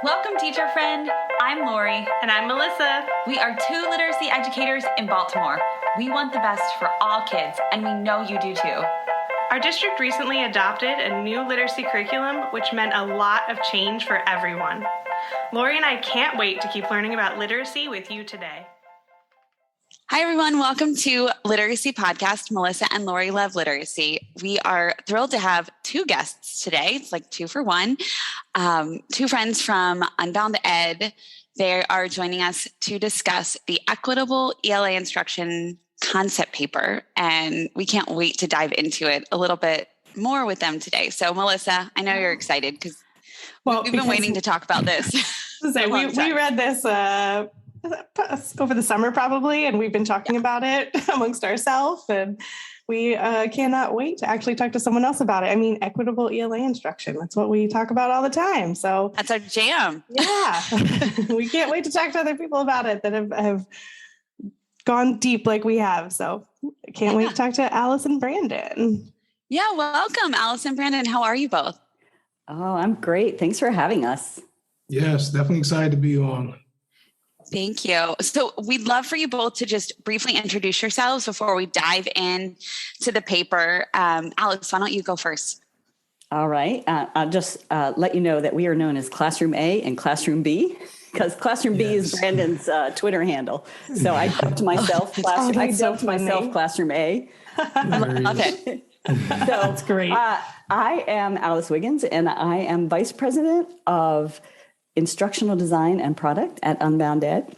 Welcome, teacher friend. I'm Lori. And I'm Melissa. We are two literacy educators in Baltimore. We want the best for all kids, and we know you do too. Our district recently adopted a new literacy curriculum, which meant a lot of change for everyone. Lori and I can't wait to keep learning about literacy with you today. Hi, everyone. Welcome to Literacy Podcast. Melissa and Lori love literacy. We are thrilled to have two guests today. It's like two for one. Two friends from Unbound Ed. They are joining us to discuss the Equitable ELA instruction concept paper, and we can't wait to dive into it a little bit more with them today. So, Melissa, I know you're excited because we've been waiting to talk about this. We read this over the summer probably, and we've been talking about it amongst ourselves, and we cannot wait to actually talk to someone else about it. I mean, equitable ELA instruction, that's what we talk about all the time. So that's our jam. Yeah. We can't wait to talk to other people about it that have gone deep like we have. So I can't wait to talk to Alice and Brandon. Yeah, welcome, Alice and Brandon. How are you both? Oh, I'm great. Thanks for having us. Yes, definitely excited to be on. Thank you. So we'd love for you both to just briefly introduce yourselves before we dive in to the paper. Alex, why don't you go first? All right. I'll just let you know that we are known as Classroom A and Classroom B, because Classroom B is Brandon's Twitter handle. So I dubbed myself Classroom A. Love it. So that's great. I am Alice Wiggins, and I am Vice President of Instructional Design and Product at Unbound Ed.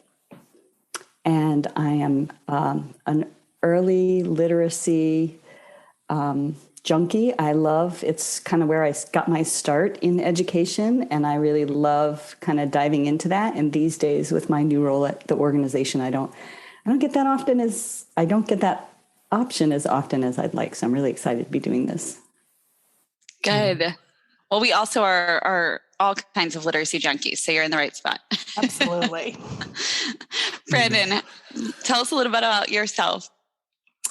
And I am an early literacy junkie. It's kind of where I got my start in education, and I really love kind of diving into that. And these days with my new role at the organization, I don't get that option as often as I'd like. So I'm really excited to be doing this. Good. Well, we also are all kinds of literacy junkies, so you're in the right spot. Absolutely. Brandon, tell us a little bit about yourself.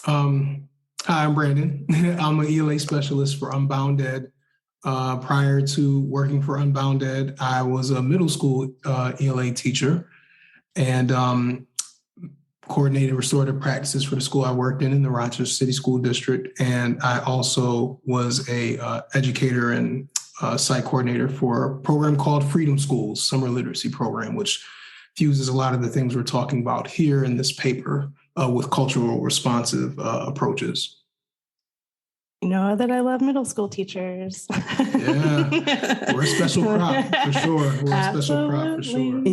Hi, I'm Brandon. I'm an ELA specialist for Unbound Ed. Prior to working for Unbound Ed, I was a middle school ELA teacher and coordinated restorative practices for the school I worked in the Rochester City School District. And I also was a educator and site coordinator for a program called Freedom Schools, summer literacy program, which fuses a lot of the things we're talking about here in this paper with cultural responsive approaches. You know that I love middle school teachers. Yeah, we're a special crop for sure. We're a special crop for sure.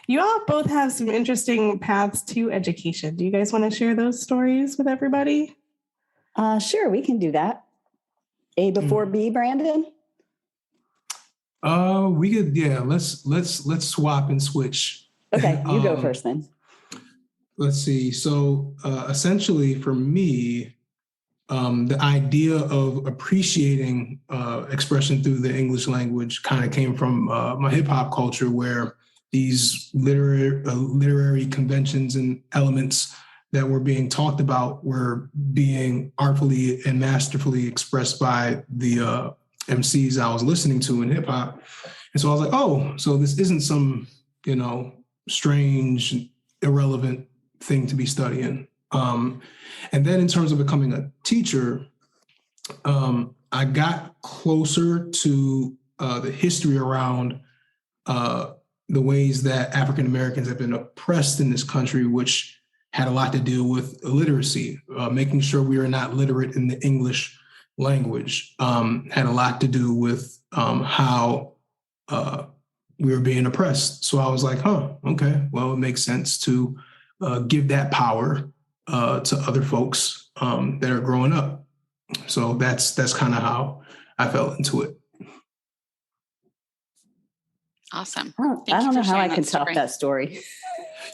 You all both have some interesting paths to education. Do you guys want to share those stories with everybody? Sure, we can do that. A before B, Brandon? We could, let's swap and switch. Okay, you go first then. Let's see. So essentially for me, the idea of appreciating expression through the English language kind of came from my hip hop culture, where these literary conventions and elements that were being talked about were being artfully and masterfully expressed by the MCs I was listening to in hip hop. And so I was like, oh, so this isn't some, strange, irrelevant thing to be studying. And then in terms of becoming a teacher, I got closer to the history around the ways that African Americans have been oppressed in this country, which had a lot to do with illiteracy, making sure we are not literate in the English language, had a lot to do with how we were being oppressed. So I was like, okay, well, it makes sense to give that power to other folks that are growing up. So that's kind of how I fell into it. Awesome. I don't know how I can top that story.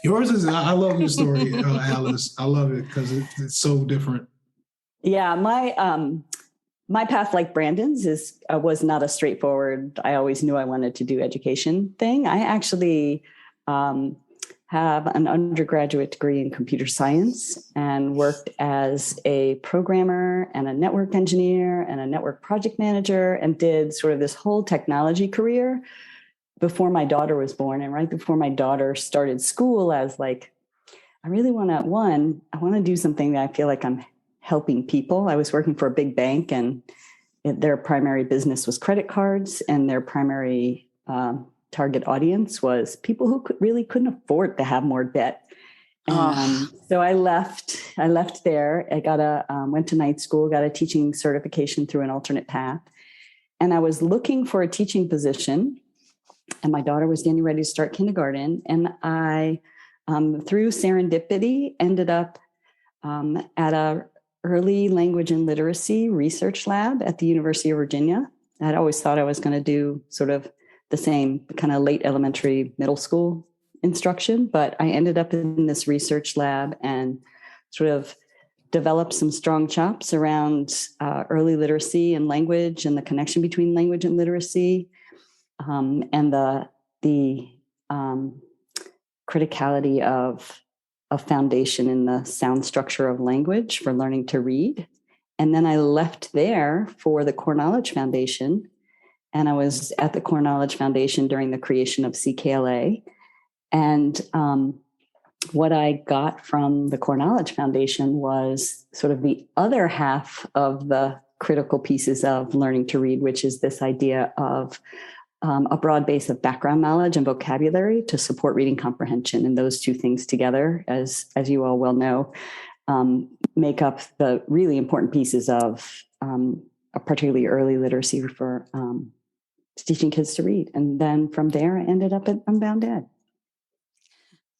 Yours is, I love your story, Alice. I love it because it's so different. Yeah, my path, like Brandon's, was not a straightforward, I always knew I wanted to do education thing. I actually have an undergraduate degree in computer science and worked as a programmer and a network engineer and a network project manager, and did sort of this whole technology career before my daughter was born and right before my daughter started school, I was like, I really want to do something that I feel like I'm helping people. I was working for a big bank, and their primary business was credit cards, and their primary target audience was people who really couldn't afford to have more debt. And so I left there. I went to night school, got a teaching certification through an alternate path. And I was looking for a teaching position, and my daughter was getting ready to start kindergarten. And I, through serendipity, ended up at a early language and literacy research lab at the University of Virginia. I'd always thought I was going to do sort of the same kind of late elementary, middle school instruction, but I ended up in this research lab and sort of developed some strong chops around early literacy and language and the connection between language and literacy, and the criticality of a foundation in the sound structure of language for learning to read. And then I left there for the Core Knowledge Foundation, and I was at the Core Knowledge Foundation during the creation of CKLA. And what I got from the Core Knowledge Foundation was sort of the other half of the critical pieces of learning to read, which is this idea of a broad base of background knowledge and vocabulary to support reading comprehension. And those two things together, as you all well know, make up the really important pieces of a particularly early literacy for teaching kids to read. And then from there, I ended up at Unbound Ed.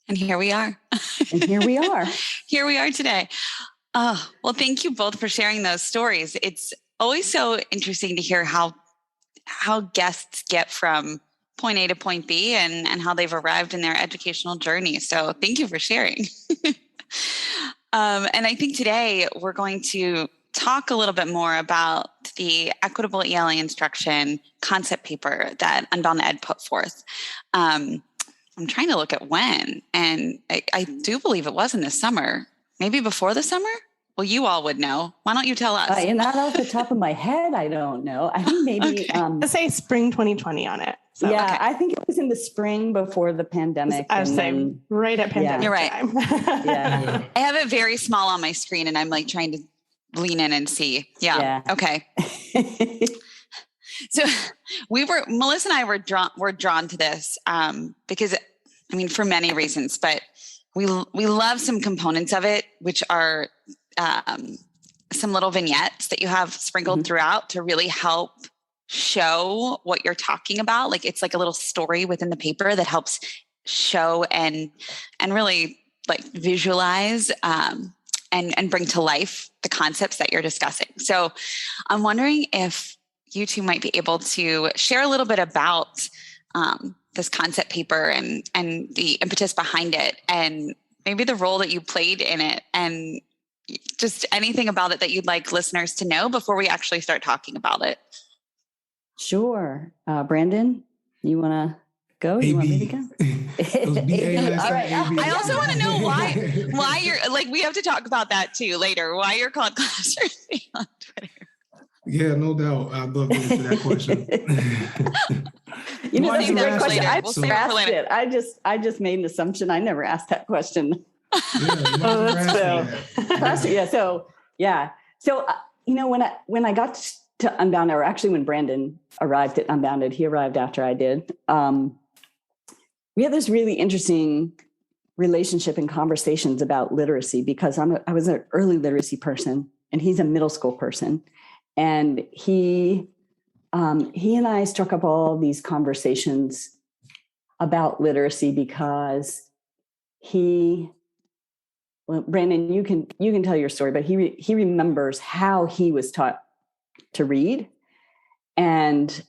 And here we are. And here we are. Here we are today. Oh, well, thank you both for sharing those stories. It's always so interesting to hear how guests get from point A to point B and how they've arrived in their educational journey. So thank you for sharing. And I think today we're going to talk a little bit more about the Equitable ELA instruction concept paper that Unbound Ed put forth. I'm trying to look at when, and I do believe it was in the summer, maybe before the summer. Well, you all would know. Why don't you tell us? Not off the top of my head, I don't know. I think maybe let's say spring 2020 on it. So, yeah, okay. I think it was in the spring before the pandemic. I was saying right at pandemic You're right. time. Yeah. I have it very small on my screen, and I'm like trying to lean in and see. Yeah. Okay. So Melissa and I were drawn to this because, I mean, for many reasons, but we love some components of it, which are some little vignettes that you have sprinkled throughout to really help show what you're talking about. Like it's like a little story within the paper that helps show and really like visualize and bring to life the concepts that you're discussing. So I'm wondering if you two might be able to share a little bit about this concept paper and the impetus behind it, and maybe the role that you played in it, and just anything about it that you'd like listeners to know before we actually start talking about it. Sure. Brandon, you want to go? You want me to go? All right. I also want to know why you're like, we have to talk about that too later, why you're called Classroom on Twitter. Yeah, no doubt. I'd love to answer that question. That's a great question. I asked it. I just made an assumption. I never asked that question. So when I got to Unbound, or actually when Brandon arrived at Unbounded, he arrived after I did. We had this really interesting relationship and conversations about literacy, because I was an early literacy person and he's a middle school person. And he and I struck up all these conversations about literacy because Brandon, you can tell your story, but he remembers how he was taught to read, and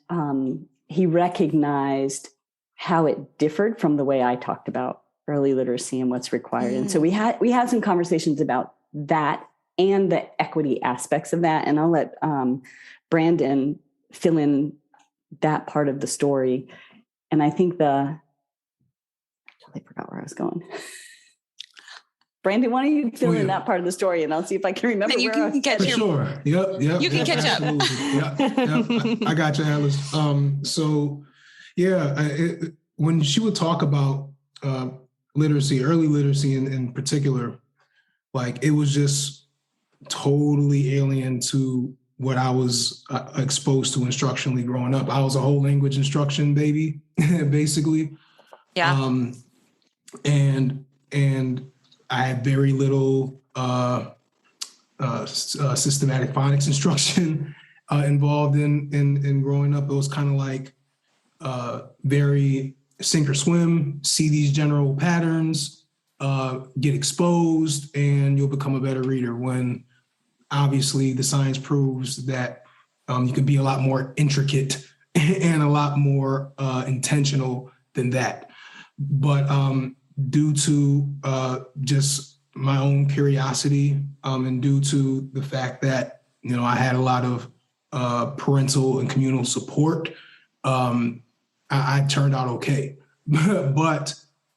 he recognized how it differed from the way I talked about early literacy and what's required. And so we had some conversations about that and the equity aspects of that. And I'll let Brandon fill in that part of the story. And I think I totally forgot where I was going. Brandon, why don't you fill in that part of the story, and I'll see if I can remember. You can catch your... Sure. Yep. You can catch up. Yep. I got you, Alice. So Yeah. When she would talk about literacy, early literacy in particular, like it was just totally alien to what I was exposed to instructionally growing up. I was a whole language instruction baby, basically. Yeah. And I had very little systematic phonics instruction involved in growing up. It was kind of like very sink or swim, see these general patterns, get exposed, and you'll become a better reader. When obviously the science proves that you can be a lot more intricate and a lot more intentional than that. But due to just my own curiosity and due to the fact that, I had a lot of parental and communal support, I turned out okay. But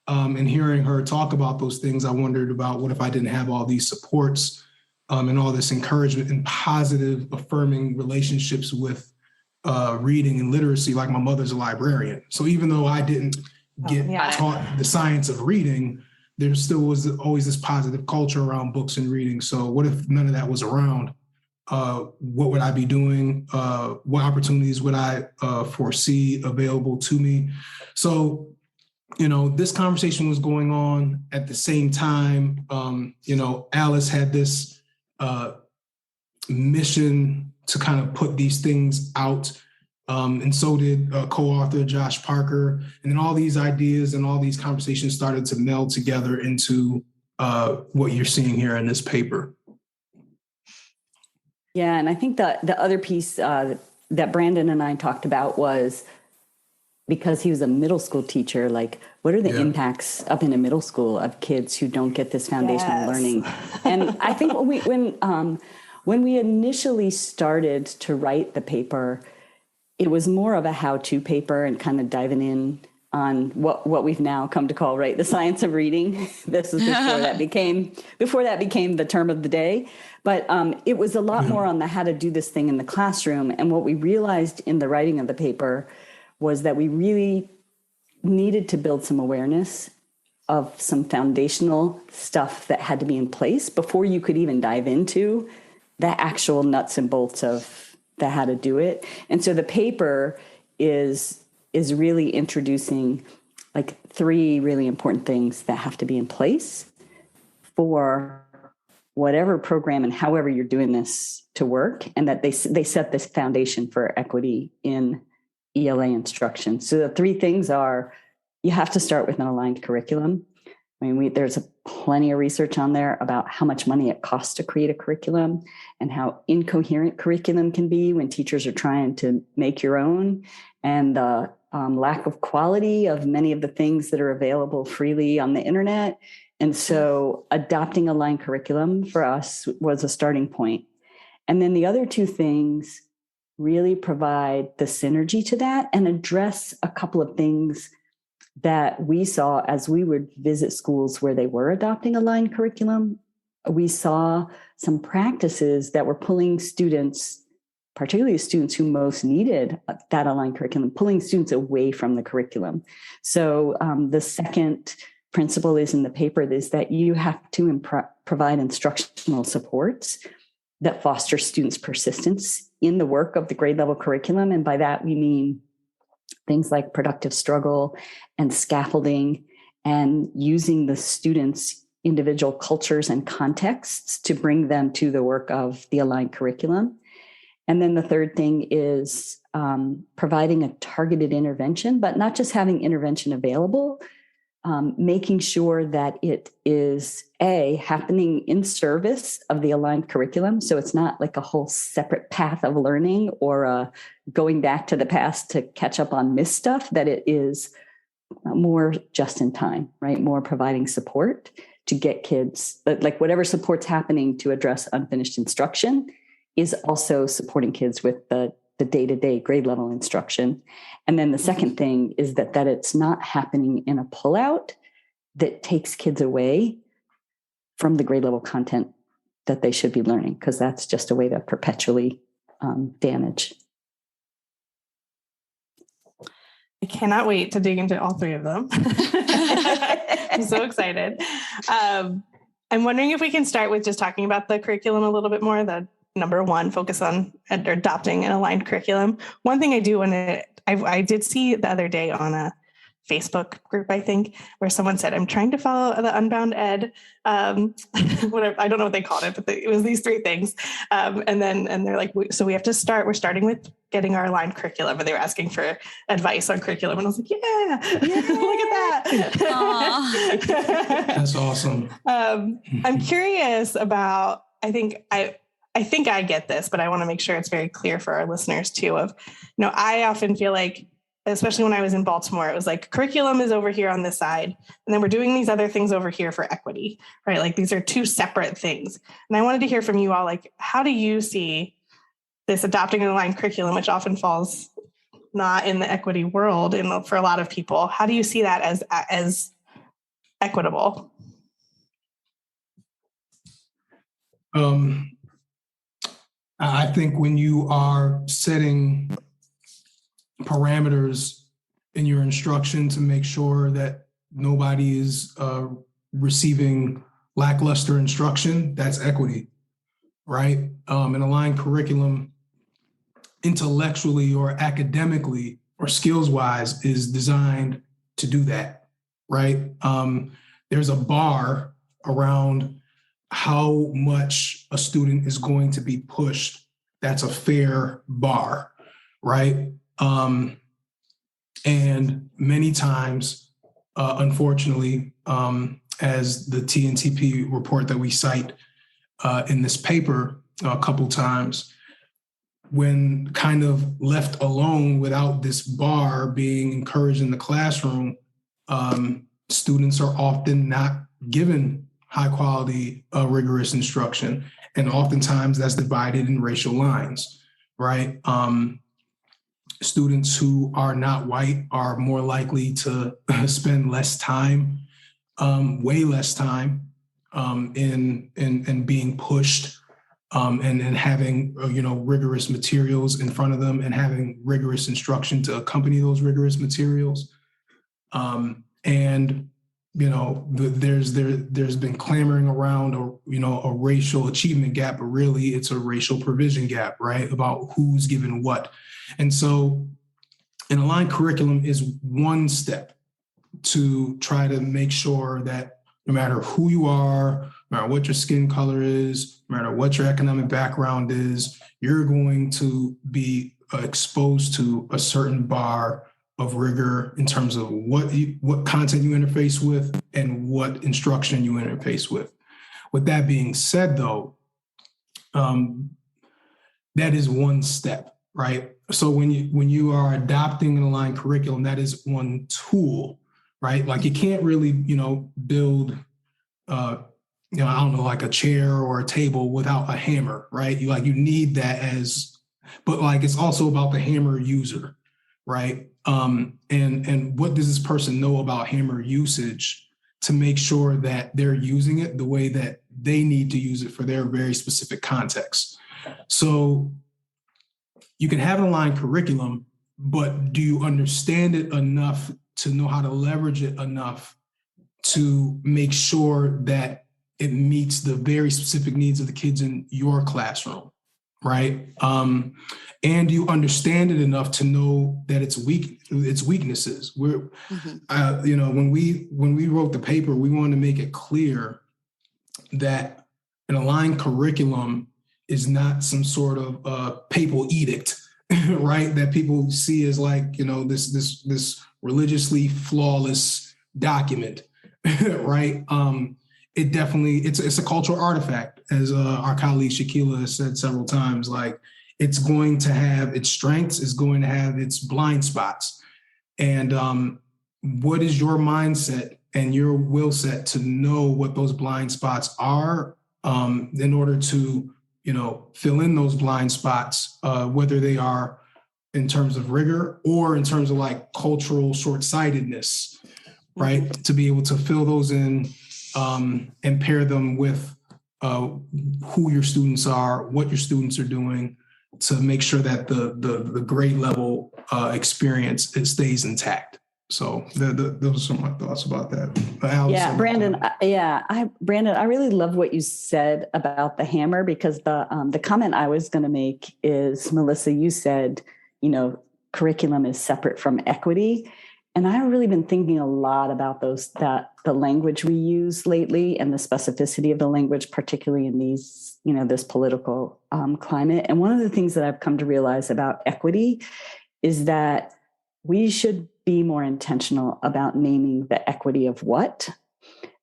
in hearing her talk about those things, I wondered about what if I didn't have all these supports and all this encouragement and positive, affirming relationships with reading and literacy. Like my mother's a librarian. So even though I didn't get taught the science of reading, there still was always this positive culture around books and reading. So what if none of that was around? What would I be doing? What opportunities would I foresee available to me? So, this conversation was going on at the same time. Alice had this mission to kind of put these things out. And so did co-author Josh Parker. And then all these ideas and all these conversations started to meld together into what you're seeing here in this paper. Yeah, and I think the other piece that Brandon and I talked about was, because he was a middle school teacher, like what are the impacts up in a middle school of kids who don't get this foundational learning? And I think when we initially started to write the paper, it was more of a how-to paper and kind of diving in on what we've now come to call, the science of reading. This is before that became the term of the day. But it was a lot more on the how to do this thing in the classroom. And what we realized in the writing of the paper was that we really needed to build some awareness of some foundational stuff that had to be in place before you could even dive into the actual nuts and bolts of the how to do it. And so the paper is really introducing like three really important things that have to be in place for whatever program and however you're doing this to work, and that they set this foundation for equity in ELA instruction. So the three things are, you have to start with an aligned curriculum. I mean, there's plenty of research on there about how much money it costs to create a curriculum and how incoherent curriculum can be when teachers are trying to make your own, and the lack of quality of many of the things that are available freely on the internet. And so adopting aligned curriculum for us was a starting point. And then the other two things really provide the synergy to that and address a couple of things that we saw as we would visit schools where they were adopting aligned curriculum. We saw some practices that were pulling students, particularly students who most needed that aligned curriculum, pulling students away from the curriculum. So the second principle is in the paper is that you have to provide instructional supports that foster students' persistence in the work of the grade level curriculum. And by that, we mean things like productive struggle and scaffolding, and using the students' individual cultures and contexts to bring them to the work of the aligned curriculum. And then the third thing is providing a targeted intervention, but not just having intervention available, making sure that it is happening in service of the aligned curriculum. So it's not like a whole separate path of learning or going back to the past to catch up on missed stuff, that it is more just in time, right? More providing support to get kids, like whatever support's happening to address unfinished instruction is also supporting kids with the day-to-day grade level instruction. And then the second thing is that it's not happening in a pullout that takes kids away from the grade level content that they should be learning, because that's just a way to perpetually damage. cannot wait to dig into all three of them. I'm so excited. I'm wondering if we can start with just talking about the curriculum a little bit more. The number one, focus on adopting an aligned curriculum. One thing I do I did see the other day on a Facebook group, I think, where someone said, I'm trying to follow the Unbound Ed, whatever, I don't know what they called it, but it was these three things. And they're like, so we have to we're starting with getting our aligned curriculum. And they were asking for advice on curriculum. And I was like, yeah. Look at that. That's awesome. I'm curious about, I think I get this, but I want to make sure it's very clear for our listeners too I often feel like, especially when I was in Baltimore, it was like curriculum is over here on this side. And then we're doing these other things over here for equity, right? Like these are two separate things. And I wanted to hear from you all, like, how do you see this adopting an aligned curriculum, which often falls not in the equity world for a lot of people? How do you see that as equitable? I think when you are setting parameters in your instruction to make sure that nobody is receiving lackluster instruction, that's equity, right? An aligned curriculum intellectually or academically or skills-wise is designed to do that, right? There's a bar around how much a student is going to be pushed. That's a fair bar, right? And many times, unfortunately, as the TNTP report that we cite in this paper a couple times, when kind of left alone without this bar being encouraged in the classroom, students are often not given high quality, rigorous instruction. And oftentimes that's divided in racial lines, right? Students who are not white are more likely to spend less time, way less time, in being pushed, and having rigorous materials in front of them and having rigorous instruction to accompany those rigorous materials. There's been clamoring around a racial achievement gap, but really it's a racial provision gap, right? About who's given what. And so an aligned curriculum is one step to try to make sure that no matter who you are, no matter what your skin color is, no matter what your economic background is, you're going to be exposed to a certain bar of rigor in terms of what content you interface with and what instruction you interface with. With that being said, though, that is one step, right? So when you are adopting an aligned curriculum, that is one tool, right? Like you can't really, build, I don't know, like a chair or a table without a hammer, right? You need that but it's also about the hammer user, right? And what does this person know about hammer usage to make sure that they're using it the way that they need to use it for their very specific context. So you can have an aligned curriculum, but do you understand it enough to know how to leverage it enough to make sure that it meets the very specific needs of the kids in your classroom, right? And you understand it enough to know that its weaknesses. When we wrote the paper, we wanted to make it clear that an aligned curriculum is not some sort of papal edict, right? That people see as this religiously flawless document, right? It definitely it's a cultural artifact, as our colleague Shaquila has said several times. It's going to have its strengths, it's going to have its blind spots, and what is your mindset and your will set to know what those blind spots are, in order to fill in those blind spots, whether they are in terms of rigor or in terms of cultural short-sightedness, right? To be able to fill those in and pair them with who your students are, what your students are doing, to make sure that the grade level experience, it stays intact. So those are my thoughts about that. Yeah, Brandon. Brandon, I really love what you said about the hammer, because the comment I was going to make is, Melissa, you said, curriculum is separate from equity. And I've really been thinking a lot about the language we use lately and the specificity of the language, particularly in these, this political climate. And one of the things that I've come to realize about equity is that we should be more intentional about naming the equity of what,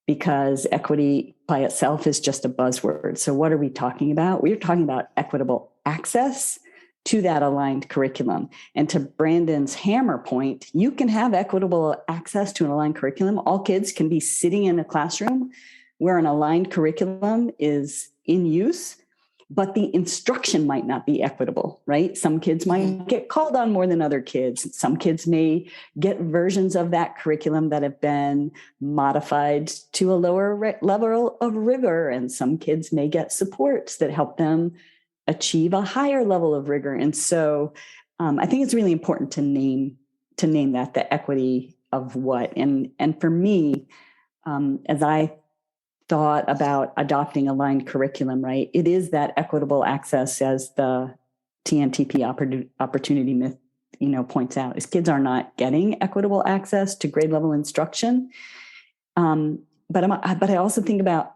because equity by itself is just a buzzword. So what are we talking about? We're talking about equitable access to that aligned curriculum. And to Brandon's hammer point, you can have equitable access to an aligned curriculum. All kids can be sitting in a classroom where an aligned curriculum is in use, but the instruction might not be equitable, right? Some kids might get called on more than other kids. Some kids may get versions of that curriculum that have been modified to a lower level of rigor. And some kids may get supports that help them achieve a higher level of rigor. And so I think it's really important to name that, the equity of what. And for me, as I thought about adopting aligned curriculum, right, it is that equitable access, as the TNTP opportunity myth, points out, is kids are not getting equitable access to grade level instruction. But I also think about,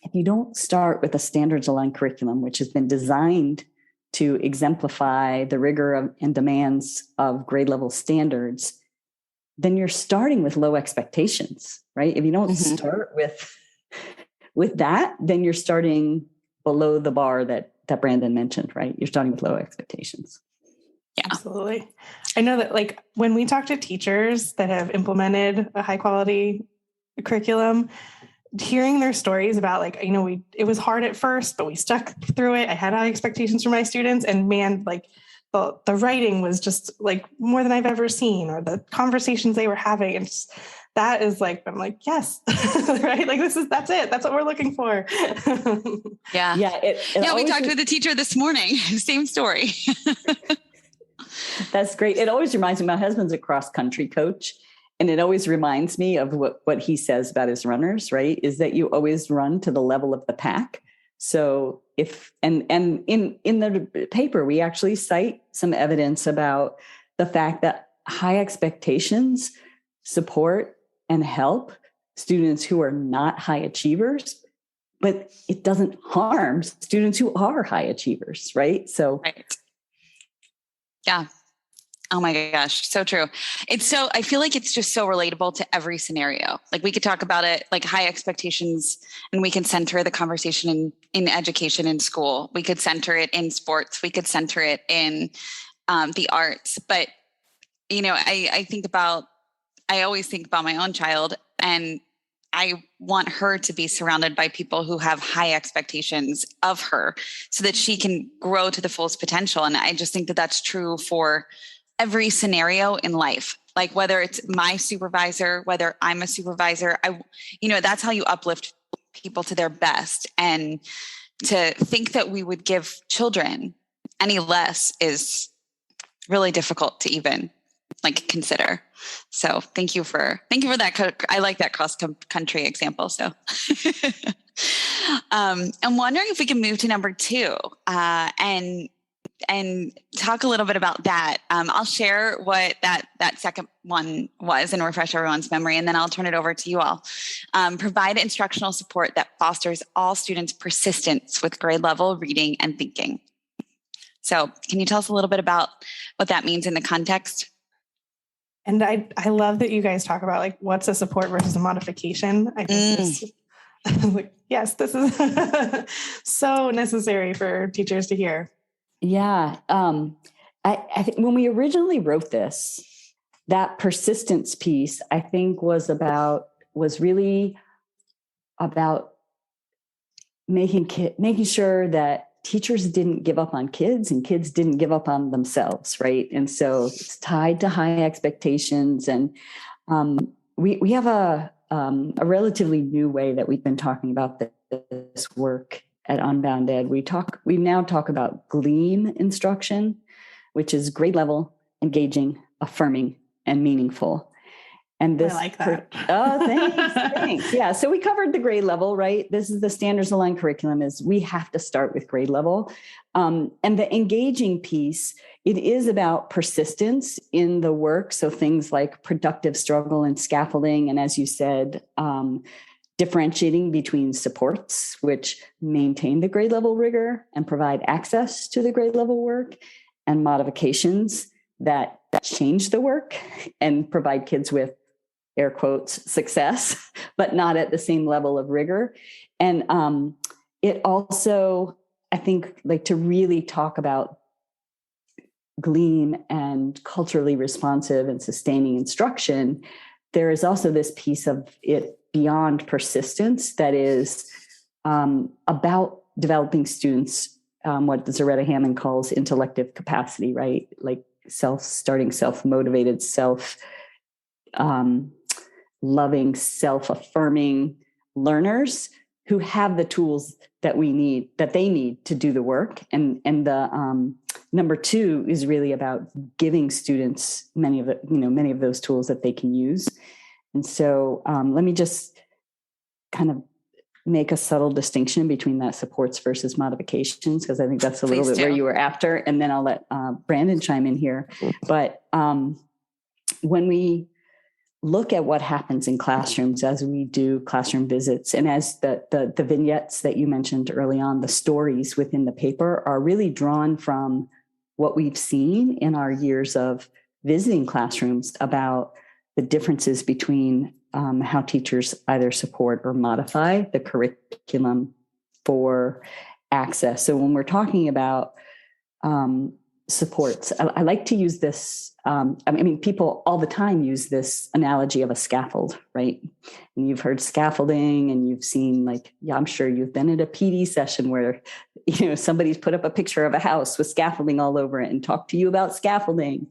if you don't start with a standards aligned curriculum, which has been designed to exemplify the rigor and demands of grade level standards, then you're starting with low expectations, right? If you don't start with that, then you're starting below the bar that Brandon mentioned, right? You're starting with low expectations. Yeah, absolutely. I know that when we talk to teachers that have implemented a high quality curriculum, hearing their stories about it was hard at first, but we stuck through it. I had high expectations for my students, and man, the writing was just more than I've ever seen, or the conversations they were having. And that is I'm yes, right? That's it. That's what we're looking for. Yeah. Yeah. We talked with a teacher this morning. Same story. That's great. It always reminds me, my husband's a cross country coach, and it always reminds me of what he says about his runners, right? Is that you always run to the level of the pack. So in the paper, we actually cite some evidence about the fact that high expectations support and help students who are not high achievers, but it doesn't harm students who are high achievers, right? So, right. Yeah. Oh my gosh. So true. I feel like it's just so relatable to every scenario. We could talk about it, high expectations, and we can center the conversation in education in school. We could center it in sports. We could center it in the arts. But, I always think about my own child, and I want her to be surrounded by people who have high expectations of her so that she can grow to the fullest potential. And I just think that that's true for every scenario in life, whether it's my supervisor, whether I'm a supervisor, that's how you uplift people to their best. And to think that we would give children any less is really difficult to even consider. So thank you for that. I like that cross country example. So I'm wondering if we can move to number 2 and talk a little bit about that. I'll share what that second one was and refresh everyone's memory, and then I'll turn it over to you all. Provide instructional support that fosters all students' persistence with grade level reading and thinking. So can you tell us a little bit about what that means in the context? And I love that you guys talk about what's a support versus a modification. I think this yes, this is so necessary for teachers to hear. Yeah. I think when we originally wrote this, that persistence piece, I think was really about making sure that teachers didn't give up on kids and kids didn't give up on themselves, right? And so it's tied to high expectations. And we have a relatively new way that we've been talking about this work at Unbound Ed, we now talk about GLEAM instruction, which is grade level, engaging, affirming, and meaningful. And this, I like that. Thanks. Yeah. So we covered the grade level, right? This is the standards aligned curriculum is we have to start with grade level. And the engaging piece, it is about persistence in the work. So things like productive struggle and scaffolding. And as you said, differentiating between supports, which maintain the grade level rigor and provide access to the grade level work, and modifications that change the work and provide kids with air quotes success, but not at the same level of rigor. And it also, I think, like to really talk about GLEAM and culturally responsive and sustaining instruction, there is also this piece of it beyond persistence that is about developing students, what Zaretta Hammond calls intellective capacity, right? Like self-motivated, loving, self-affirming learners who have the tools that they need to do the work. And the number two is really about giving students many of those tools that they can use. And so let me just kind of make a subtle distinction between that supports versus modifications, because I think that's a little bit where you were after. And then I'll let Brandon chime in here. But when we look at what happens in classrooms as we do classroom visits, and as the vignettes that you mentioned early on, the stories within the paper are really drawn from what we've seen in our years of visiting classrooms about the differences between how teachers either support or modify the curriculum for access. So when we're talking about supports, I like to use this. People all the time use this analogy of a scaffold, right? And you've heard scaffolding, and you've seen, I'm sure you've been at a PD session where, somebody's put up a picture of a house with scaffolding all over it and talked to you about scaffolding.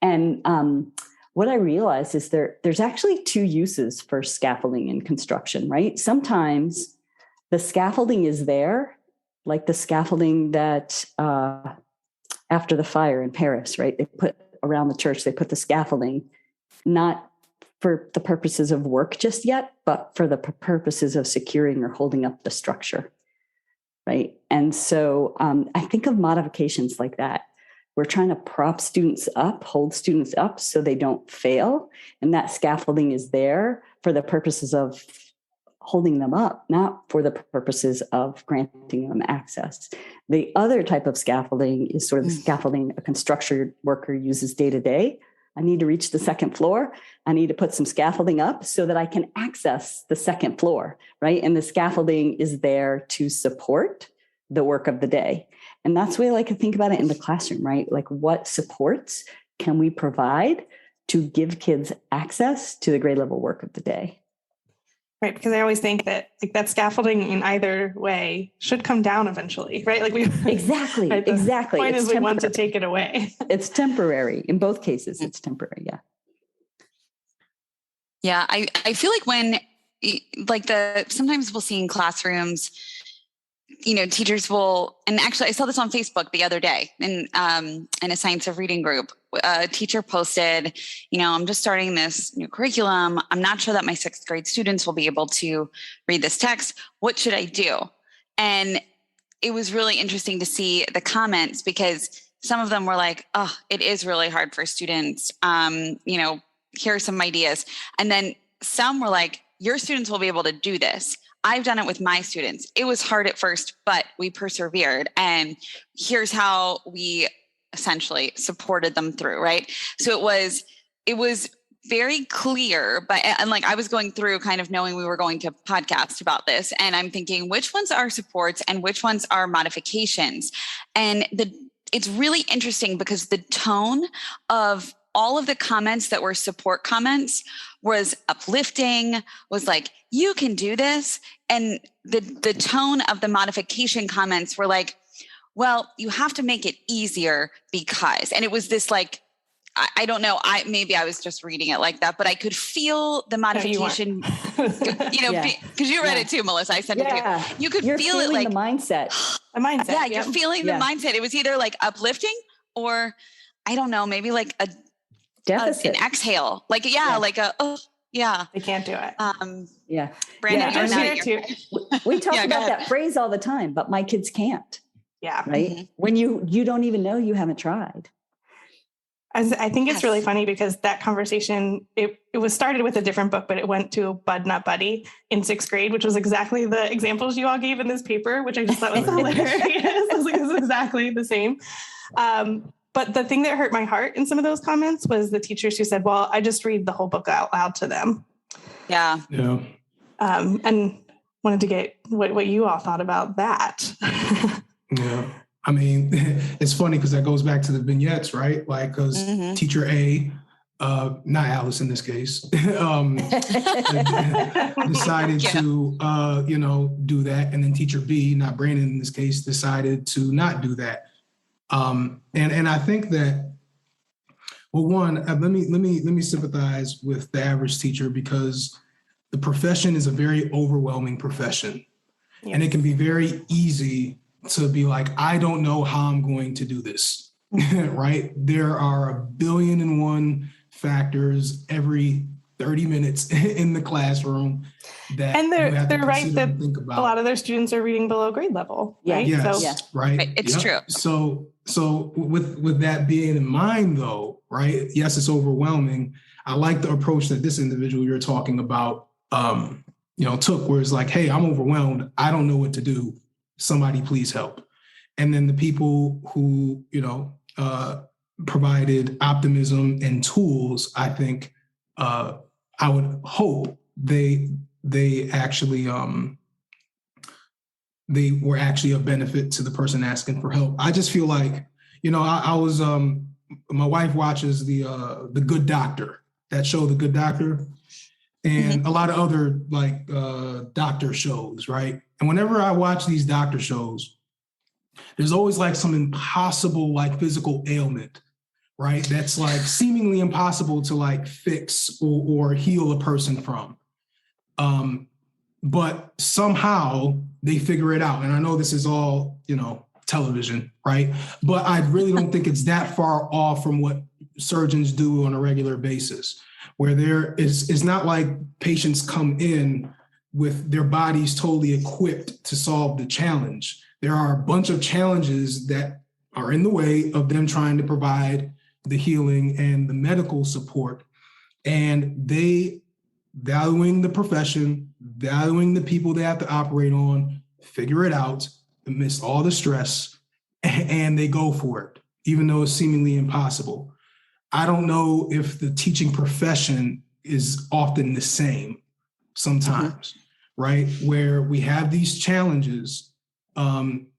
And what I realized is there's actually two uses for scaffolding in construction, right? Sometimes the scaffolding is there, like the scaffolding that after the fire in Paris, right? They put around the church, they put the scaffolding, not for the purposes of work just yet, but for the purposes of securing or holding up the structure, right? And so I think of modifications like that. We're trying to prop students up, hold students up so they don't fail. And that scaffolding is there for the purposes of holding them up, not for the purposes of granting them access. The other type of scaffolding is sort of the scaffolding a construction worker uses day to day. I need to reach the second floor. I need to put some scaffolding up so that I can access the second floor, right? And the scaffolding is there to support the work of the day. And that's the way I like to think about it in the classroom, right? Like, what supports can we provide to give kids access to the grade level work of the day? Right, because I always think that that scaffolding in either way should come down eventually, right? Exactly. Right, exactly. The point it's is we want to take it away. It's temporary. In both cases, it's temporary. Yeah. Yeah, I feel like when sometimes we'll see in classrooms, teachers will, and actually I saw this on Facebook the other day in a science of reading group. A teacher posted, I'm just starting this new curriculum. I'm not sure that my 6th grade students will be able to read this text. What should I do? And it was really interesting to see the comments, because some of them were like, oh, it is really hard for students. Here are some ideas. And then some were like, your students will be able to do this. I've done it with my students. It was hard at first, but we persevered. And here's how we essentially supported them through, right? So it was very clear, I was going through kind of knowing we were going to podcast about this, and I'm thinking, which ones are supports and which ones are modifications? And it's really interesting because the tone of all of the comments that were support comments was uplifting, was like, you can do this. And the tone of the modification comments were like, well, you have to make it easier because, and it was this I don't know. Maybe I was just reading it like that, but I could feel the modification, because you read it too, Melissa. I sent it to you. You could feel it like the mindset. The mindset. Yeah, you're feeling the mindset. It was either like uplifting or I don't know, maybe like an exhale. Like, like a, They can't do it. Brandon, we talk about that phrase all the time, but my kids can't. Yeah. Right. Mm-hmm. When you don't even know you haven't tried. I think it's really funny because that conversation, it was started with a different book, but it went to Bud Not Buddy in 6th grade, which was exactly the examples you all gave in this paper, which I just thought was hilarious. I was like, it's exactly the same. But the thing that hurt my heart in some of those comments was the teachers who said, well, I just read the whole book out loud to them. Yeah. And wanted to get what you all thought about that. Yeah. I mean, it's funny because that goes back to the vignettes, right? Like, because teacher A, not Alice in this case, decided to, do that. And then teacher B, not Brandon in this case, decided to not do that. And I think that, well, one, let me sympathize with the average teacher because the profession is a very overwhelming profession. Yes. And it can be very easy to be like, I don't know how I'm going to do this, right? There are 1,000,000,001 factors every 30 minutes in the classroom that and they're right that a lot of their students are reading below grade level, right? Yes, right. It's true. So with that being in mind though, right? Yes, it's overwhelming. I like the approach that this individual you're talking about, took where it's like, hey, I'm overwhelmed. I don't know what to do. Somebody please help. And then the people who, provided optimism and tools, I think, I would hope they actually, they were actually a benefit to the person asking for help. I just feel like, I was, my wife watches the Good Doctor, that show, The Good Doctor, and a lot of other like doctor shows, right? And whenever I watch these doctor shows, there's always like some impossible like physical ailment, right? That's like seemingly impossible to like fix or heal a person from. But somehow they figure it out. And I know this is all, television, right? But I really don't think it's that far off from what surgeons do on a regular basis, where it's not like patients come in with their bodies totally equipped to solve the challenge. There are a bunch of challenges that are in the way of them trying to provide the healing and the medical support. And they, valuing the profession, valuing the people they have to operate on, figure it out amidst all the stress, and they go for it, even though it's seemingly impossible. I don't know if the teaching profession is often the same sometimes, right? Where we have these challenges.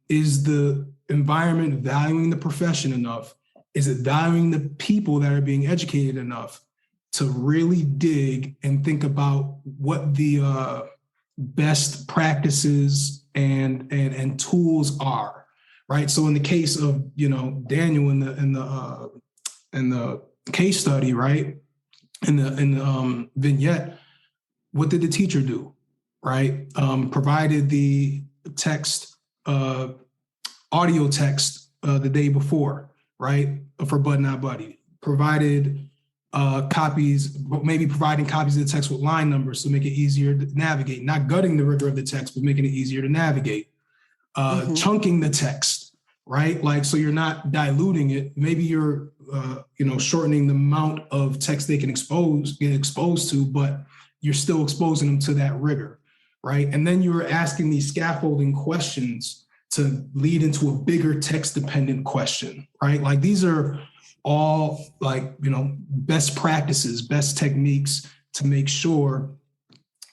Is the environment valuing the profession enough? Is it valuing the people that are being educated enough to really dig and think about what the best practices and tools are, right? So in the case of Daniel in the case study, right, in the vignette, what did the teacher do, right? Provided the text, audio text the day before, right, for Bud Not Buddy. Provided copies, maybe providing copies of the text with line numbers to make it easier to navigate, not gutting the rigor of the text, but making it easier to navigate. Chunking the text, right? Like, so you're not diluting it. Maybe you're, shortening the amount of text they can get exposed to, but you're still exposing them to that rigor, right? And then you're asking these scaffolding questions to lead into a bigger text-dependent question, right? Like, these are all like, best practices, best techniques to make sure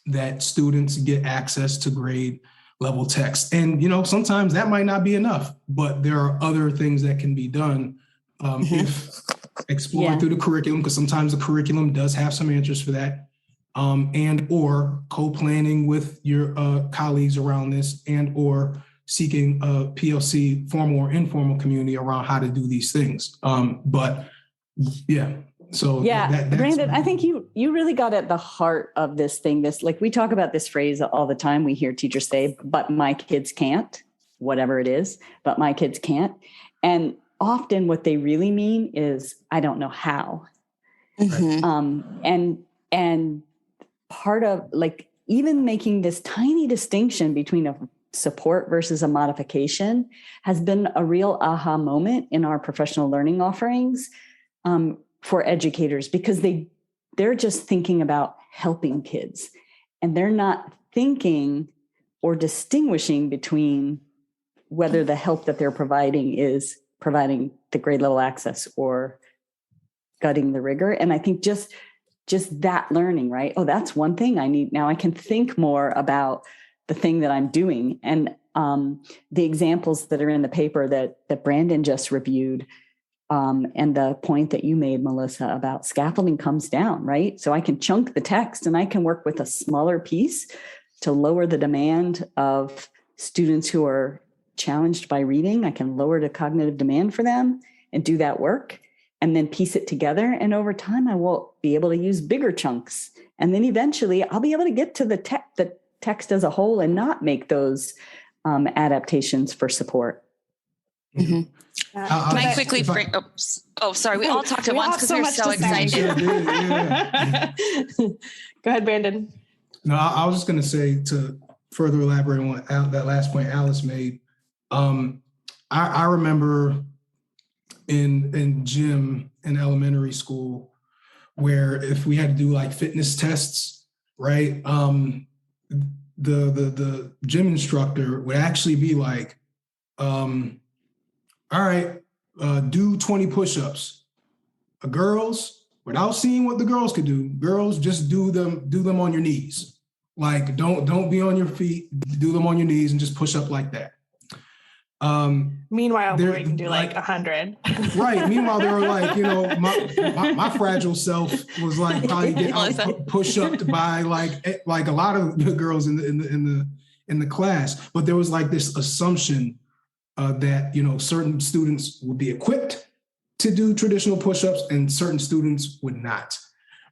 that students get access to grade level text. And, sometimes that might not be enough, but there are other things that can be done if explored through the curriculum, because sometimes the curriculum does have some answers for that, and or co-planning with your colleagues around this, and or seeking a PLC formal or informal community around how to do these things. But Yeah. So that's Brandon, I think you really got at the heart of this thing. This, like, we talk about this phrase all the time. We hear teachers say, but my kids can't, whatever it is, but my kids can't. And often what they really mean is, I don't know how. Mm-hmm. And part of, like, even making this tiny distinction between a support versus a modification has been a real aha moment in our professional learning offerings for educators, because they're just thinking about helping kids, and they're not thinking or distinguishing between whether the help that they're providing is providing the grade level access or gutting the rigor. And I think just that learning, right? Oh, that's one thing I need. Now I can think more about the thing that I'm doing. And the examples that are in the paper that Brandon just reviewed, and the point that you made, Melissa, about scaffolding comes down, right? So I can chunk the text and I can work with a smaller piece to lower the demand of students who are challenged by reading. I can lower the cognitive demand for them and do that work, and then piece it together. And over time, I will be able to use bigger chunks. And then eventually I'll be able to get to the text as a whole and not make those adaptations for support. Mm-hmm. Can I quickly bring? Oh, sorry. We all talked at once because we're so excited. Go ahead, Brandon. No, I was just going to say, to further elaborate on that last point Alice made. I remember in gym in elementary school, where if we had to do like fitness tests, right? The gym instructor would actually be like, all right, do 20 push-ups. Girls, without seeing what the girls could do, girls just do them on your knees. Like, don't be on your feet, do them on your knees and just push up like that. Meanwhile, Lori can do like 100. Right. Meanwhile, they were like, my fragile self was like probably get push up by like a lot of the girls in the class. But there was like this assumption that certain students would be equipped to do traditional push-ups and certain students would not.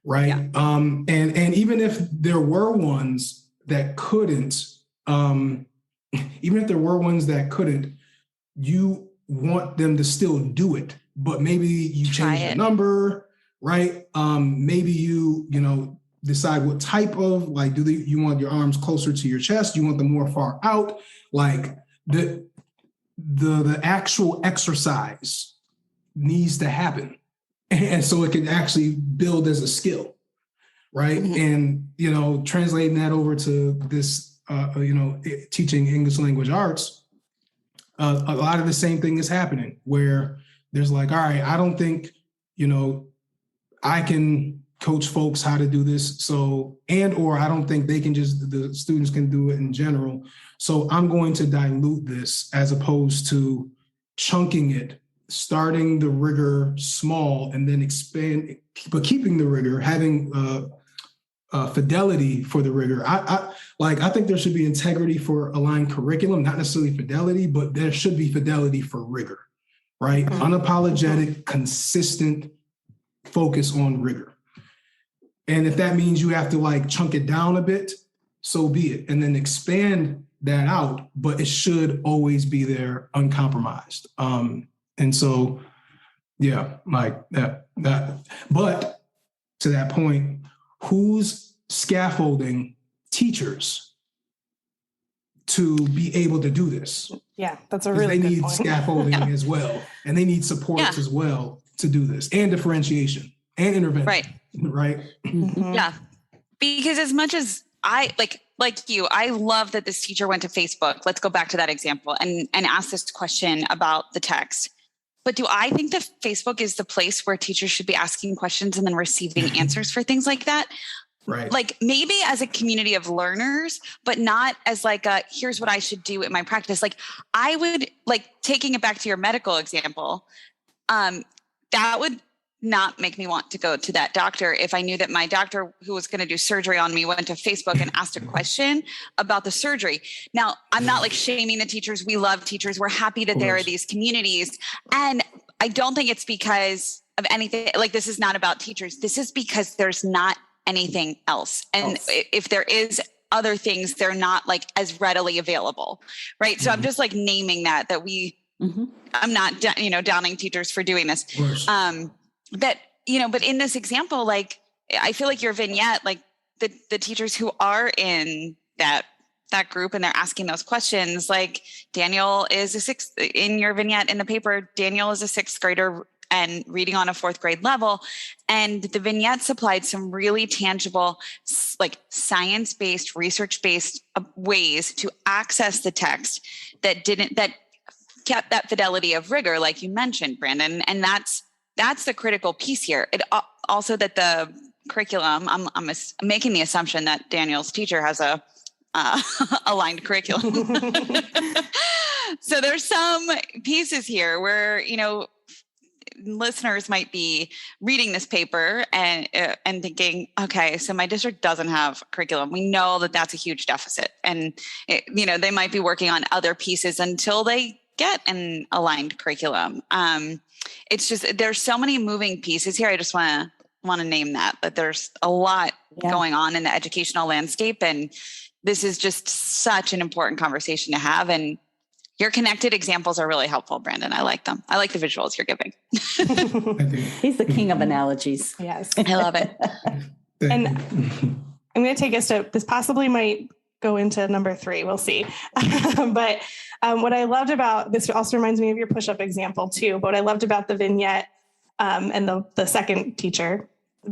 Right. Yeah. And even if there were ones that couldn't, you want them to still do it, but maybe you change the number, right? Maybe you decide what type of, like, you want your arms closer to your chest? You want them more far out? Like the actual exercise needs to happen. And so it can actually build as a skill, right? Mm-hmm. And, translating that over to this, teaching English language arts, a lot of the same thing is happening, where there's like, all right, I don't think, I can coach folks how to do this. So, or I don't think the students can do it in general. So I'm going to dilute this, as opposed to chunking it, starting the rigor small and then expand, but keeping the rigor, having fidelity for the rigor. I think there should be integrity for aligned curriculum, not necessarily fidelity, but there should be fidelity for rigor, right? Mm-hmm. Unapologetic, consistent focus on rigor. And if that means you have to like chunk it down a bit, so be it. And then expand that out, but it should always be there uncompromised. And so, yeah, like that, but to that point, who's scaffolding teachers to be able to do this? Yeah, that's a really good point. They need scaffolding as well, and they need supports as well to do this, and differentiation and intervention. Right. Mm-hmm. Yeah, because as much as I like you, I love that this teacher went to Facebook. Let's go back to that example and ask this question about the text. But do I think that Facebook is the place where teachers should be asking questions and then receiving answers for things like that? Right. Like maybe as a community of learners, but not as like here's what I should do in my practice. Like I would, like, taking it back to your medical example, that would not make me want to go to that doctor if I knew that my doctor who was going to do surgery on me went to Facebook and asked a question about the surgery. Now, I'm not like shaming the teachers. We love teachers. We're happy that there are these communities. And I don't think it's because of anything. Like, this is not about teachers. This is because there's not anything else. And if there is other things, they're not like as readily available. Right. So I'm just like naming that I'm not, downing teachers for doing this. But in this example, like, I feel like your vignette, like the teachers who are in that group and they're asking those questions, like Daniel is in your vignette in the paper, Daniel is a 6th grader and reading on a 4th grade level. And the vignette supplied some really tangible, like science-based, research-based ways to access the text that kept that fidelity of rigor, like you mentioned, Brandon. And that's the critical piece here. It also that the curriculum, I'm making the assumption that Daniel's teacher has a aligned curriculum. So there's some pieces here where, listeners might be reading this paper and thinking, okay, so my district doesn't have curriculum. We know that that's a huge deficit. And, they might be working on other pieces until they get an aligned curriculum. It's just, there's so many moving pieces here. I just want to name that there's a lot going on in the educational landscape. And this is just such an important conversation to have. And your connected examples are really helpful, Brandon. I like them. I like the visuals you're giving. He's the king of analogies. Yes. I love it. And I'm going to take a step. This possibly might go into number 3. We'll see. But what I loved about this also reminds me of your push-up example too. But what I loved about the vignette and the second teacher,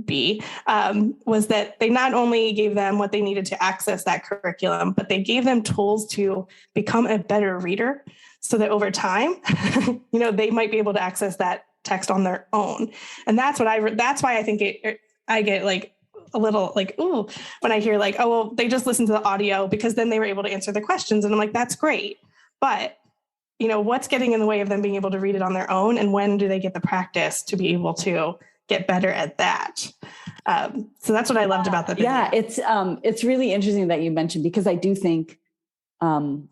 B, was that they not only gave them what they needed to access that curriculum, but they gave them tools to become a better reader so that over time, they might be able to access that text on their own. And that's why I think I get like a little like, ooh, when I hear like, oh, well, they just listened to the audio because then they were able to answer the questions. And I'm like, that's great. But what's getting in the way of them being able to read it on their own? And when do they get the practice to be able to get better at that? So that's what I loved about the video. Yeah, it's really interesting that you mentioned, because I do think,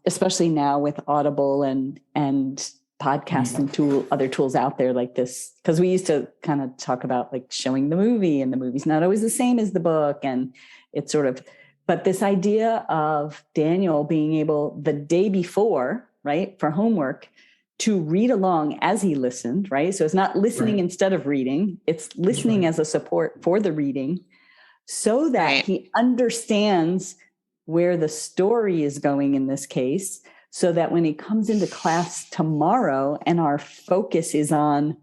especially now with Audible and podcasts and other tools out there like this, because we used to kind of talk about like showing the movie, and the movie's not always the same as the book, and it's sort of, but this idea of Daniel being able the day before, right, for homework, to read along as he listened, right? So it's not listening instead of reading, it's listening as a support for the reading, so that he understands where the story is going in this case, so that when he comes into class tomorrow and our focus is on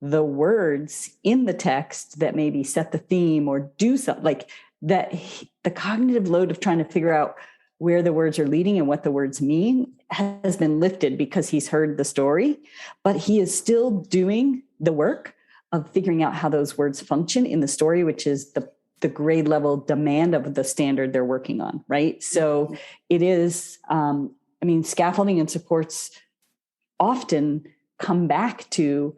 the words in the text that maybe set the theme or do something like that, the cognitive load of trying to figure out where the words are leading and what the words mean has been lifted because he's heard the story, but he is still doing the work of figuring out how those words function in the story, which is the grade level demand of the standard they're working on, right? So it is, scaffolding and supports often come back to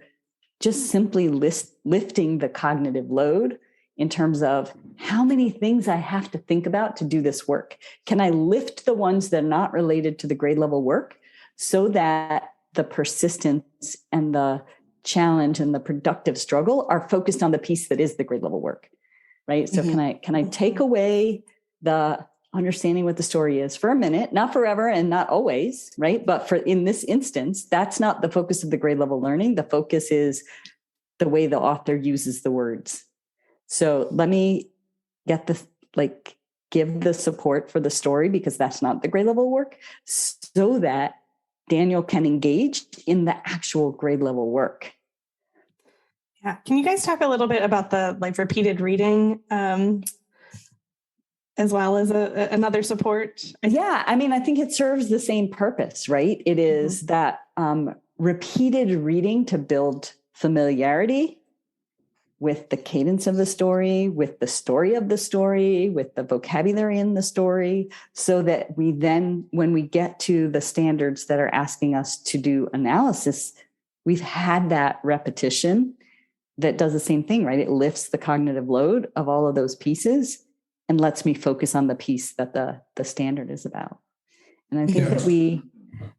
just simply lifting the cognitive load in terms of how many things I have to think about to do this work. Can I lift the ones that are not related to the grade level work so that the persistence and the challenge and the productive struggle are focused on the piece that is the grade level work, right? So can I take away the understanding what the story is for a minute, not forever and not always, right? But in this instance, that's not the focus of the grade level learning. The focus is the way the author uses the words. So let me give the support for the story, because that's not the grade level work, so that Daniel can engage in the actual grade level work. Yeah. Can you guys talk a little bit about the repeated reading as well as another support? Yeah. I think it serves the same purpose, right? It is that repeated reading to build familiarity with the cadence of the story, with the story of the story, with the vocabulary in the story, so that we then, when we get to the standards that are asking us to do analysis, we've had that repetition that does the same thing, right? It lifts the cognitive load of all of those pieces and lets me focus on the piece that the standard is about. And I think that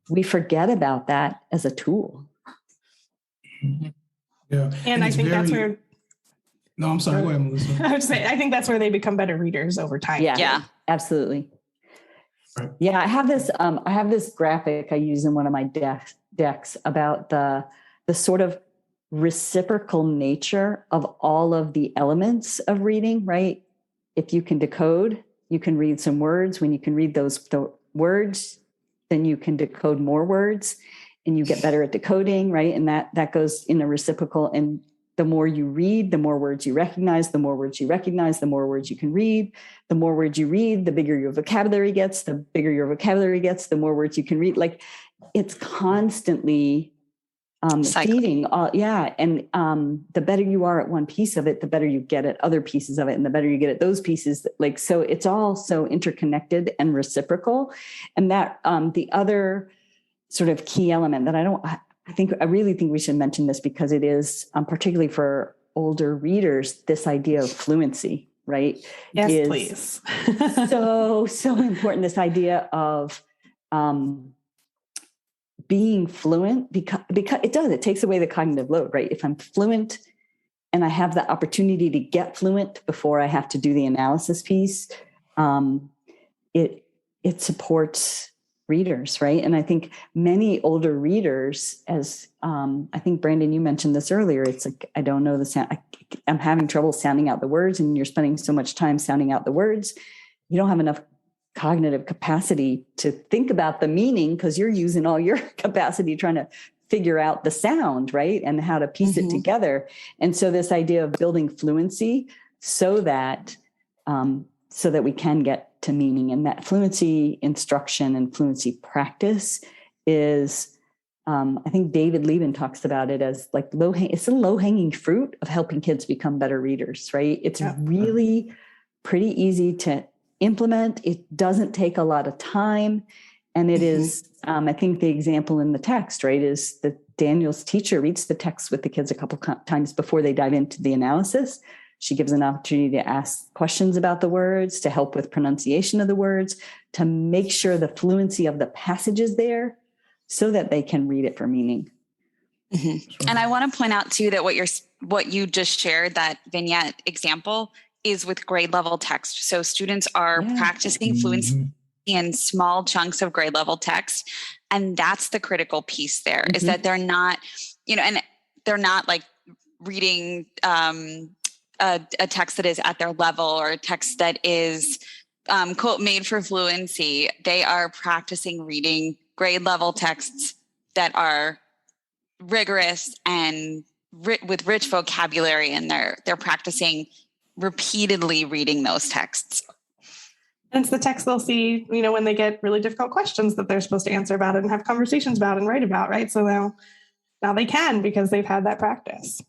we forget about that as a tool. Yeah. And I think that's where. No, I'm sorry. Go ahead, Melissa. I would say, I think that's where they become better readers over time. Yeah. Absolutely. Right. Yeah. I have this graphic I use in one of my decks about the sort of reciprocal nature of all of the elements of reading, right? If you can decode, you can read some words. When you can read the words, then you can decode more words and you get better at decoding, right? And that goes in a reciprocal. And the more you read, the more words you recognize, the more words you recognize, the more words you can read. The more words you read, the bigger your vocabulary gets, the bigger your vocabulary gets, the more words you can read. Like it's constantly feeding. And the better you are at one piece of it, the better you get at other pieces of it. And the better you get at those pieces, like, so it's all so interconnected and reciprocal. And that the other sort of key element that I really think we should mention this because it is particularly for older readers, this idea of fluency, right? Yes, please. so important. This idea of being fluent because it takes away the cognitive load, right? If I'm fluent and I have the opportunity to get fluent before I have to do the analysis piece, it supports readers, right? And I think many older readers, as I think Brandon, you mentioned this earlier, it's like, I don't know the sound. I'm having trouble sounding out the words, and you're spending so much time sounding out the words. You don't have enough cognitive capacity to think about the meaning because you're using all your capacity trying to figure out the sound, right? And how to piece it together. And so this idea of building fluency so that we can get to meaning, and that fluency instruction and fluency practice is, I think David Lieben talks about it as like it's a low-hanging fruit of helping kids become better readers, right? It's really pretty easy to implement. It doesn't take a lot of time. And it is, I think the example in the text, right, is that Daniel's teacher reads the text with the kids a couple times before they dive into the analysis. She gives an opportunity to ask questions about the words, to help with pronunciation of the words, to make sure the fluency of the passage is there so that they can read it for meaning. Sure. And I want to point out too that what you just shared, that vignette example, is with grade level text. So students are practicing fluency in small chunks of grade level text. And that's the critical piece there, is that they're not, and they're not like reading a text that is at their level or a text that is quote made for fluency. They are practicing reading grade level texts that are rigorous and with rich vocabulary, and they're practicing repeatedly reading those texts. And it's the text they'll see, when they get really difficult questions that they're supposed to answer about it and have conversations about and write about, right? So now they can, because they've had that practice.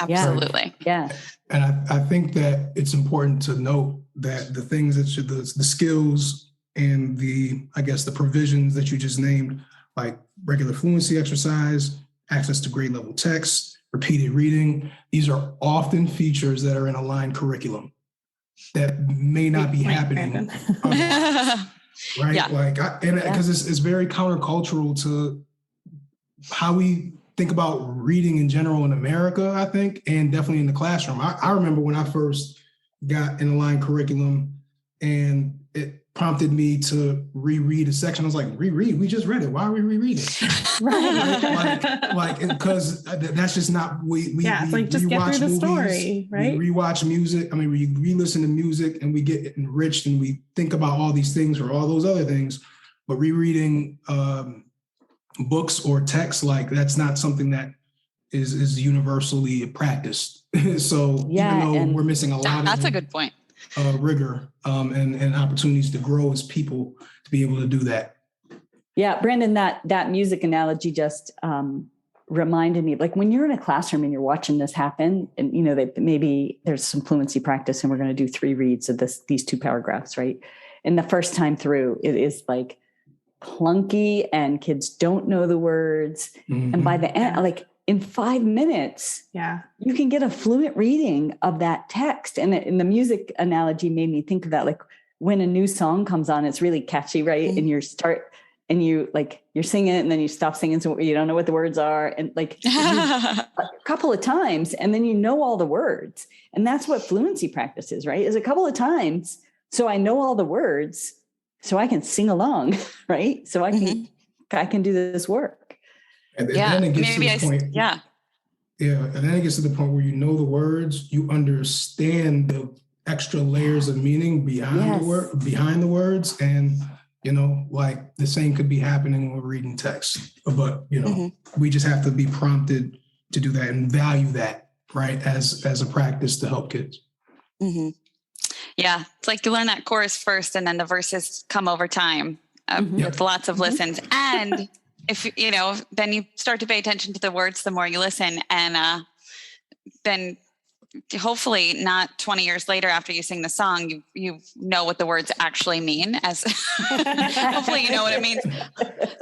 Absolutely. Yeah. And I think that it's important to note that the things that the skills and the provisions that you just named, like regular fluency exercise, access to grade level text, repeated reading, these are often features that are in aligned curriculum that may not be happening. Right? Yeah. Because it's very countercultural to how we think about reading in general in America, I think, and definitely in the classroom. I remember when I first got an aligned curriculum and it prompted me to reread a section. I was like, reread? We just read it. Why are we rereading? Right. Because that's just not, it's like, just get through the story, right? We rewatch music. We re-listen to music and we get enriched and we think about all these things or all those other things, but rereading books or texts, that's not something that is universally practiced. So even though we're missing a lot that's a good point. Rigor and opportunities to grow as people to be able to do that. Yeah, Brandon, that music analogy just reminded me, like when you're in a classroom and you're watching this happen, and maybe there's some fluency practice and we're going to do 3 reads of these 2 paragraphs, right? And the first time through, it is like clunky and kids don't know the words. And by the end, in 5 minutes, you can get a fluent reading of that text. And the music analogy made me think of that, like when a new song comes on, it's really catchy, right? And and you're singing it and then you stop singing. So you don't know what the words are. And like a couple of times, and then you know all the words. And that's what fluency practice is, right? Is a couple of times. So I know all the words so I can sing along, right? So I can do this work. And then it gets to the point. Yeah. And then it gets to the point where you know the words, you understand the extra layers of meaning behind the words. And, like the same could be happening when we're reading text, but, we just have to be prompted to do that and value that, right, as a practice to help kids. Mm-hmm. Yeah, it's like you learn that chorus first and then the verses come over time with lots of listens. And if, then you start to pay attention to the words the more you listen. And then hopefully not 20 years later after you sing the song, you know what the words actually mean, as hopefully you know what it means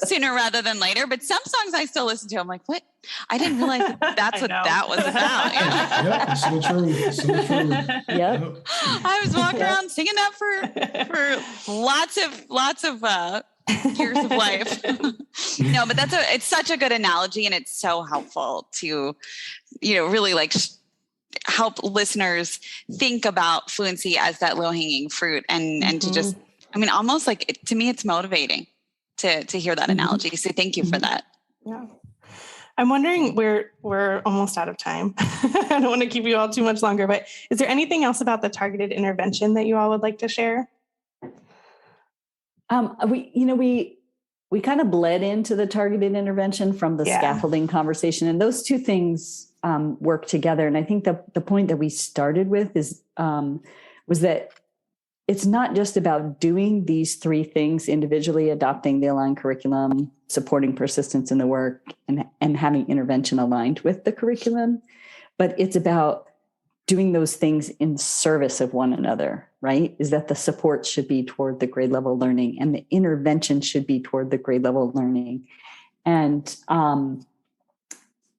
sooner rather than later. But some songs I still listen to, I'm like, what? I didn't realize that's what that was about. Yeah, it's so true. It's so true. Yep. I was walking around singing that for lots of years of life. No, but it's such a good analogy, and it's so helpful to, really like help listeners think about fluency as that low-hanging fruit, and to just, almost like to me, it's motivating to hear that analogy. So thank you for that. Yeah. I'm wondering, we're almost out of time. I don't want to keep you all too much longer, but is there anything else about the targeted intervention that you all would like to share? We kind of bled into the targeted intervention from the scaffolding conversation, and those two things work together. And I think the point that we started with was that it's not just about doing these three things individually, adopting the aligned curriculum, supporting persistence in the work, and having intervention aligned with the curriculum, but it's about doing those things in service of one another, right? Is that the support should be toward the grade level learning and the intervention should be toward the grade level learning. And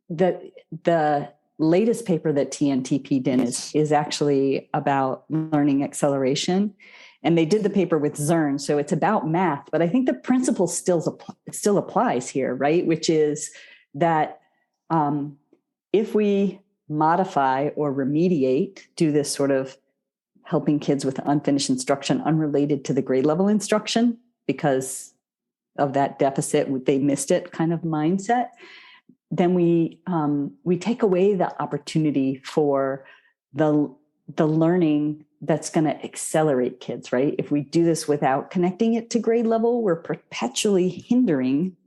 the latest paper that TNTP did is actually about learning acceleration. And they did the paper with Zern. So it's about math, but I think the principle still applies here, right? Which is that if we modify or remediate, do this sort of helping kids with unfinished instruction unrelated to the grade level instruction because of that deficit, they missed it kind of mindset, then we take away the opportunity for the learning that's going to accelerate kids, right? If we do this without connecting it to grade level, we're perpetually hindering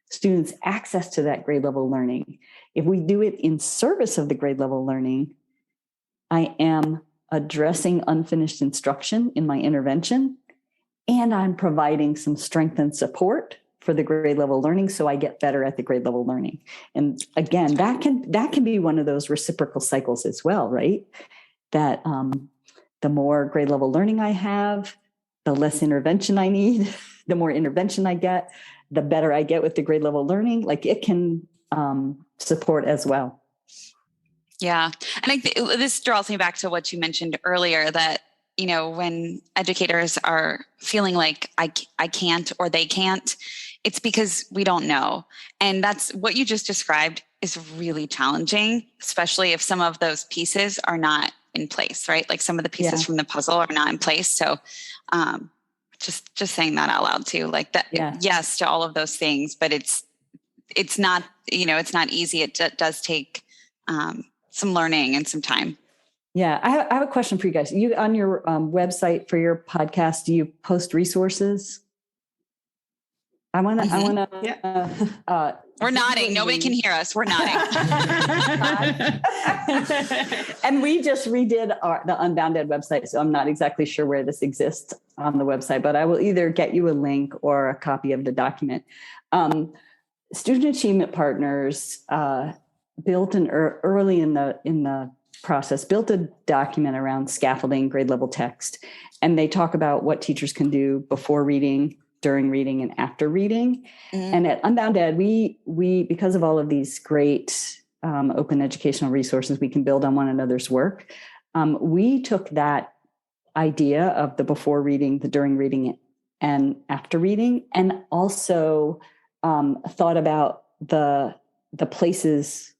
students' access to that grade level learning. If we do it in service of the grade level learning, I am addressing unfinished instruction in my intervention, and I'm providing some strength and support for the grade level learning so I get better at the grade level learning. And again, that can be one of those reciprocal cycles as well, right? That the more grade level learning I have, the less intervention I need, the more intervention I get, the better I get with the grade level learning. Like it can support as well. Yeah. And this draws me back to what you mentioned earlier, that, when educators are feeling like I can't or they can't, it's because we don't know. And that's what you just described is really challenging, especially if some of those pieces are not in place, right? Like some of the pieces from the puzzle are not in place. So just saying that out loud too, like that, yes to all of those things, but it's not, it's not easy. It does take some learning and some time. Yeah. I have a question for you guys. You on your website for your podcast, do you post resources? I want to, we're nodding. Nobody can hear us. We're nodding. And we just redid the Unbounded website. So I'm not exactly sure where this exists on the website, but I will either get you a link or a copy of the document. Student Achievement Partners built early in the process, built a document around scaffolding grade level text. And they talk about what teachers can do before reading, during reading, and after reading. Mm-hmm. And at Unbounded, we because of all of these great open educational resources we can build on one another's work, we took that idea of the before reading, the during reading, and after reading, and also thought about the places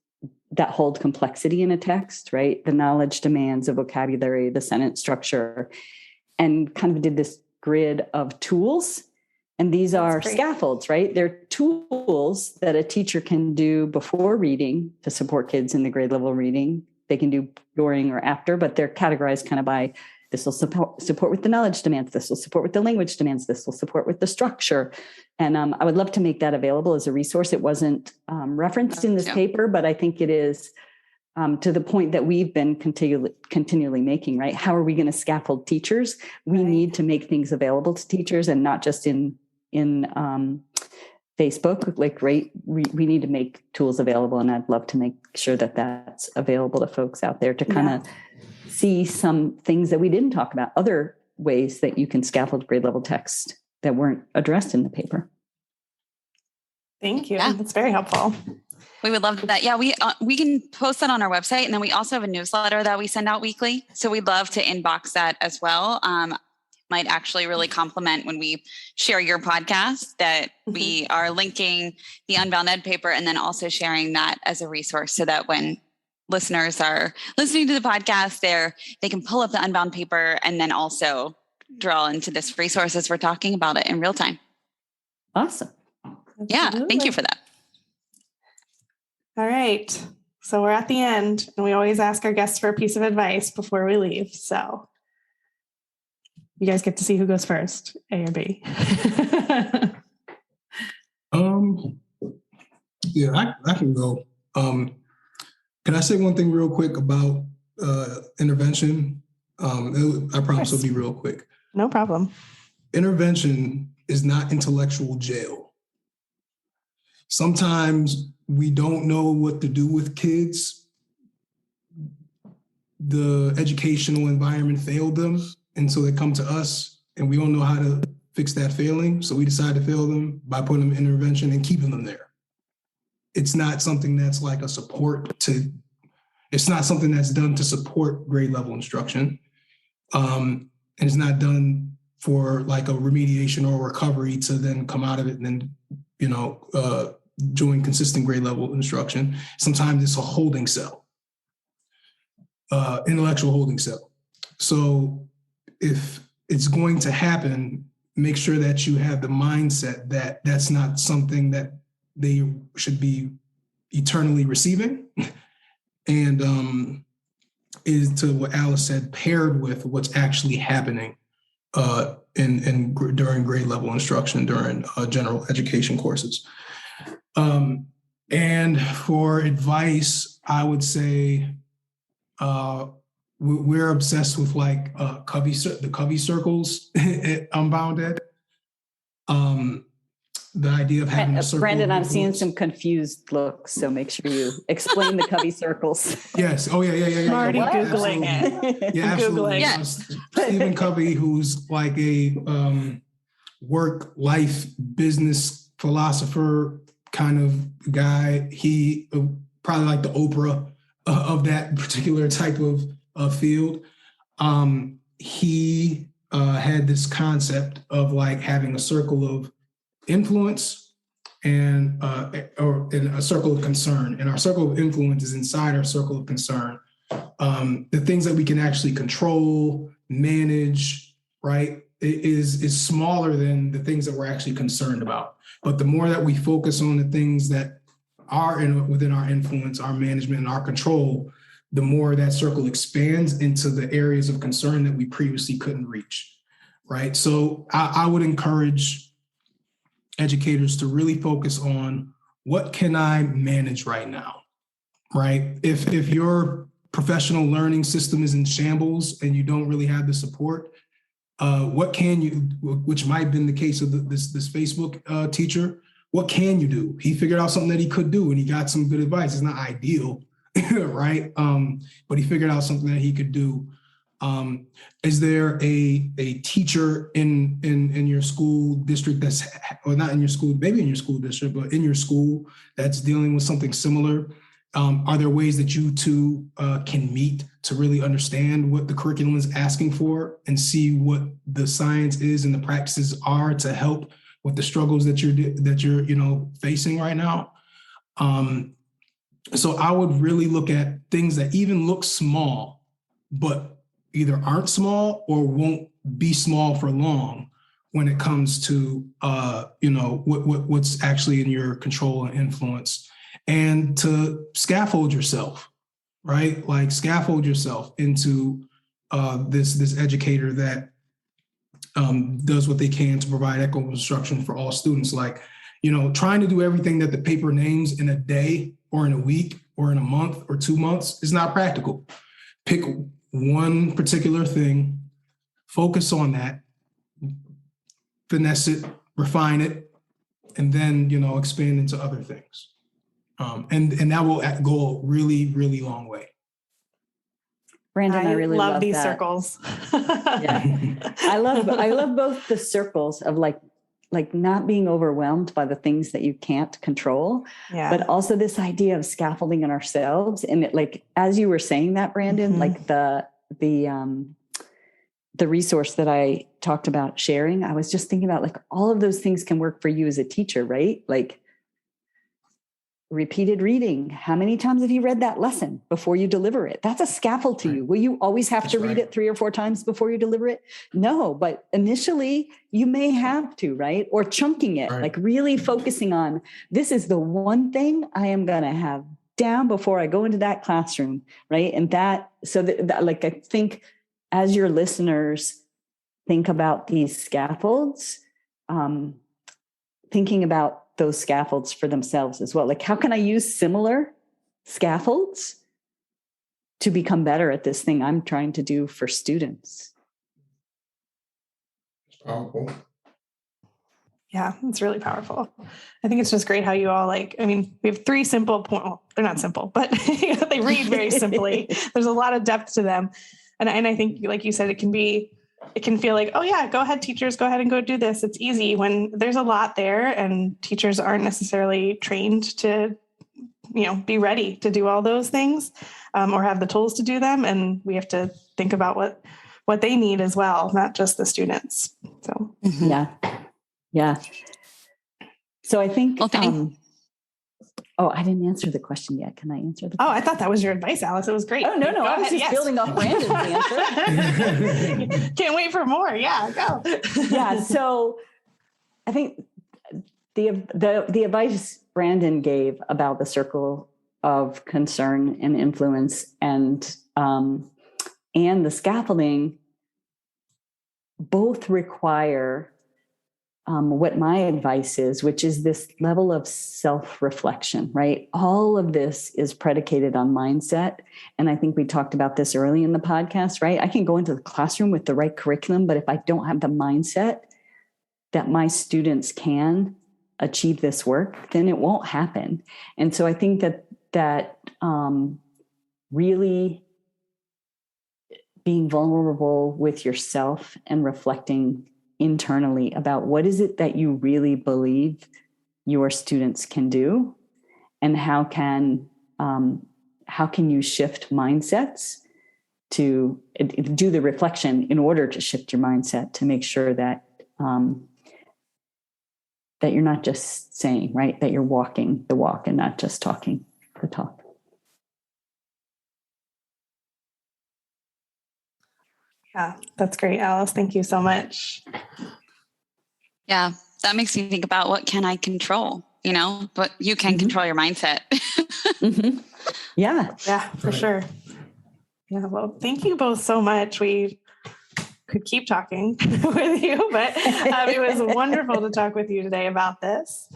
that hold complexity in a text, right? The knowledge demands, the vocabulary, the sentence structure, and kind of did this grid of tools. And these are scaffolds, right? They're tools that a teacher can do before reading to support kids in the grade level reading. They can do during or after, but they're categorized kind of by, this will support with the knowledge demands, this will support with the language demands, this will support with the structure. And I would love to make that available as a resource. It wasn't referenced in this paper, but I think it is to the point that we've been continually making, right? How are we going to scaffold teachers? We need to make things available to teachers, and not just in Facebook. Like, right, we need to make tools available, and I'd love to make sure that that's available to folks out there to kind of see some things that we didn't talk about, other ways that you can scaffold grade level text that weren't addressed in the paper. Thank you. Yeah. That's very helpful. We would love that. Yeah, we can post that on our website, and then we also have a newsletter that we send out weekly. So we'd love to inbox that as well. Might actually really complement when we share your podcast, that we are linking the Unbound Ed paper and then also sharing that as a resource, so that when listeners are listening to the podcast, they can pull up the Unbound paper and then also draw into this resource as we're talking about it in real time. Awesome. Yeah, thank you for that. All right. So we're at the end, and we always ask our guests for a piece of advice before we leave. So you guys get to see who goes first, A or B. Yeah, I can go. Can I say one thing real quick about intervention? I promise it'll be real quick. No problem. Intervention is not intellectual jail. Sometimes we don't know what to do with kids. The educational environment failed them, and so they come to us, and we don't know how to fix that failing. So we decide to fail them by putting them in intervention and keeping them there. It's not something that's like a support to, it's not something that's done to support grade level instruction. And it's not done for like a remediation or recovery to then come out of it and then, join consistent grade level instruction. Sometimes it's a holding cell, intellectual holding cell. So if it's going to happen, make sure that you have the mindset that that's not something that they should be eternally receiving, and is, to what Alice said, paired with what's actually happening during grade level instruction, during general education courses. And for advice, I would say we're obsessed with like the Covey circles at Unbound Ed. The idea of having a circle. Brandon, I'm seeing some confused looks, so make sure you explain the Covey circles. Yes. Oh, yeah. I'm already Googling it. Yeah, absolutely. Yeah. Stephen Covey, who's like a work-life business philosopher kind of guy. He probably like the Oprah of that particular type of field. He had this concept of like having a circle of influence and a circle of concern. And our circle of influence is inside our circle of concern. The things that we can actually control, manage, right, is smaller than the things that we're actually concerned about. But the more that we focus on the things that are within our influence, our management, and our control, the more that circle expands into the areas of concern that we previously couldn't reach, right? So I would encourage educators to really focus on, what can I manage right now, right? If your professional learning system is in shambles and you don't really have the support, what can you, which might have been the case of this Facebook teacher, what can you do? He figured out something that he could do, and he got some good advice. It's not ideal, right? But he figured out something that he could do. Is there a teacher in your school district that's, or not in your school, maybe in your school district, but in your school that's dealing with something similar? Are there ways that you two can meet to really understand what the curriculum is asking for and see what the science is and the practices are to help with the struggles that you're facing right now? So I would really look at things that even look small, but either aren't small or won't be small for long when it comes to what's actually in your control and influence. And to scaffold yourself, right? Like scaffold yourself into this educator that does what they can to provide equitable instruction for all students. Like, trying to do everything that the paper names in a day or in a week or in a month or 2 months is not practical. Pick one particular thing, focus on that, finesse it, refine it, and then, expand into other things. And that will go a really, really long way. Brandon, I really love these that. Circles. Yeah. I love both the circles of like not being overwhelmed by the things that you can't control, but also this idea of scaffolding in ourselves. And it, like, as you were saying that, Brandon, like the resource that I talked about sharing, I was just thinking about like all of those things can work for you as a teacher, right? Like repeated reading. How many times have you read that lesson before you deliver it? That's a scaffold to you. Will you always have to read it 3 or 4 times before you deliver it? No, but initially you may have to, right? Or chunking it, like really focusing on, this is the one thing I am going to have down before I go into that classroom, right? And that like, I think as your listeners think about these scaffolds, thinking about those scaffolds for themselves as well. Like, how can I use similar scaffolds to become better at this thing I'm trying to do for students? Powerful. Yeah, it's really powerful. I think it's just great how you all we have 3 simple points. Well, they're not simple, but they read very simply. There's a lot of depth to them. And I think, like you said, it can feel like, oh yeah, go ahead, teachers, go ahead and go do this. It's easy, when there's a lot there and teachers aren't necessarily trained to, be ready to do all those things or have the tools to do them. And we have to think about what they need as well, not just the students. So, Yeah. So I think, I didn't answer the question yet. Can I answer the question? Oh, I thought that was your advice, Alice. It was great. Oh, no. I was just building off Brandon's answer. Can't wait for more. Yeah, go. Yeah. So I think the advice Brandon gave about the circle of concern and influence and the scaffolding both require what my advice is, which is this level of self-reflection, right? All of this is predicated on mindset. And I think we talked about this early in the podcast, right? I can go into the classroom with the right curriculum, but if I don't have the mindset that my students can achieve this work, then it won't happen. And so I think that really being vulnerable with yourself and reflecting internally about what is it that you really believe your students can do, and how can you shift mindsets to do the reflection in order to shift your mindset to make sure that that you're not just saying, right, that you're walking the walk and not just talking the talk. Yeah, that's great, Alice. Thank you so much. Yeah, that makes me think about what can I control, but you can control your mindset. Yeah, for sure. Yeah, well, thank you both so much. We could keep talking with you, but it was wonderful to talk with you today about this.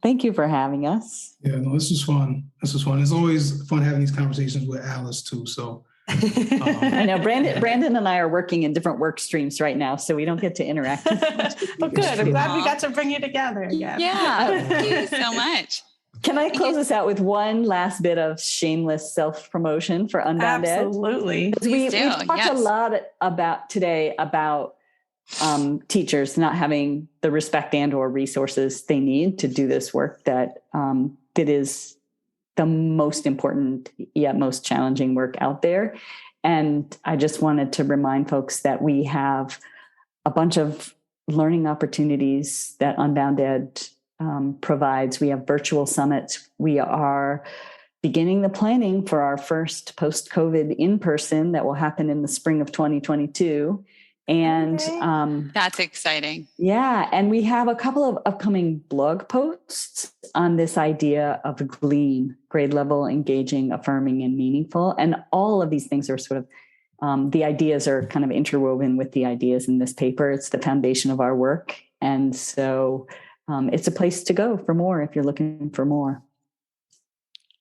Thank you for having us. Yeah, no, this was fun. It's always fun having these conversations with Alice too. So I know Brandon and I are working in different work streams right now, so we don't get to interact as much. Well, good. I'm glad we got to bring you together again. Yeah, thank you so much. Can I close us out with one last bit of shameless self-promotion for Unbound Ed? Absolutely. We talked a lot about teachers not having the respect and or resources they need to do this work that is the most important yet most challenging work out there. And I just wanted to remind folks that we have a bunch of learning opportunities that Unbound Ed provides. We have virtual summits. We are beginning the planning for our first post-COVID in-person that will happen in the spring of 2022. And that's exciting. Yeah. And we have a couple of upcoming blog posts on this idea of GLEAN, grade level, engaging, affirming, and meaningful. And all of these things are sort of, the ideas are kind of interwoven with the ideas in this paper. It's the foundation of our work. And so it's a place to go for more if you're looking for more.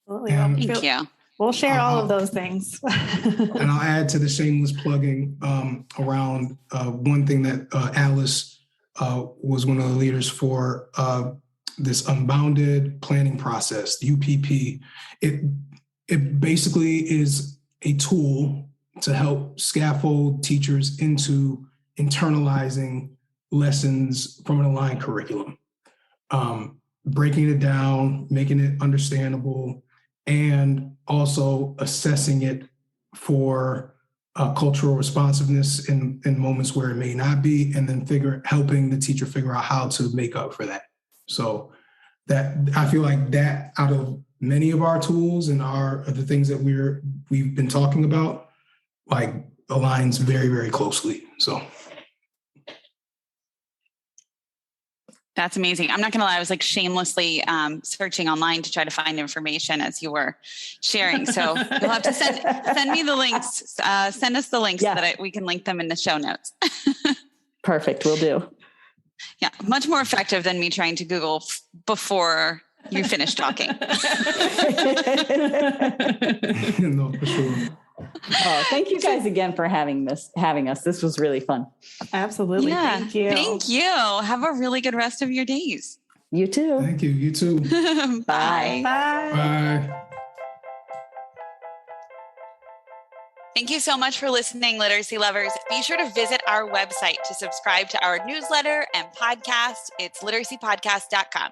Thank you. We'll share all of those things. And I'll add to the shameless plugging around one thing that Alice was one of the leaders for this unbounded planning process, the UPP. It basically is a tool to help scaffold teachers into internalizing lessons from an aligned curriculum, breaking it down, making it understandable, and also assessing it for cultural responsiveness in moments where it may not be, and then helping the teacher figure out how to make up for that. So that I feel like that out of many of our tools and the things that we've been talking about, like aligns very, very closely. So. That's amazing. I'm not going to lie. I was like shamelessly searching online to try to find information as you were sharing. So you'll have to send me the links. Send us the links so that we can link them in the show notes. Perfect. Will do. Yeah. Much more effective than me trying to Google before you finish talking. No, for sure. Oh, thank you guys again for having us. This was really fun. Absolutely. Yeah, thank you. Thank you. Have a really good rest of your days. You too. Thank you. You too. Bye. Bye. Bye. Thank you so much for listening, literacy lovers. Be sure to visit our website to subscribe to our newsletter and podcast. It's literacypodcast.com.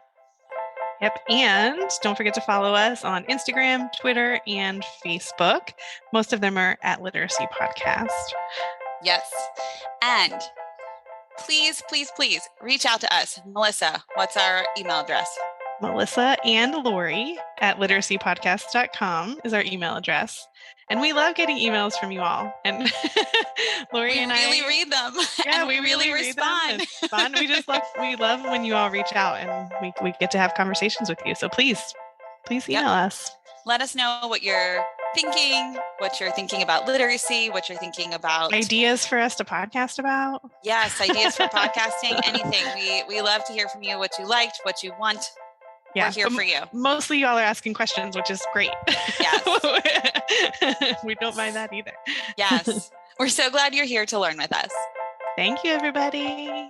Yep. And don't forget to follow us on Instagram, Twitter, and Facebook. Most of them are at Literacy Podcast. Yes. And please, please, please reach out to us. Melissa, what's our email address? Melissa and Lori at literacypodcast.com is our email address. And we love getting emails from you all. And Lori and I really read them. Yeah, and we really respond. We love when you all reach out and we get to have conversations with you. So please email us. Let us know what you're thinking, what you're thinking about literacy, what you're thinking about ideas for us to podcast about. Yes, ideas for podcasting, anything. We love to hear from you, what you liked, what you want. Yeah, we're here for you. Mostly y'all are asking questions, which is great. Yes. We don't mind that either. Yes. We're so glad you're here to learn with us. Thank you, everybody.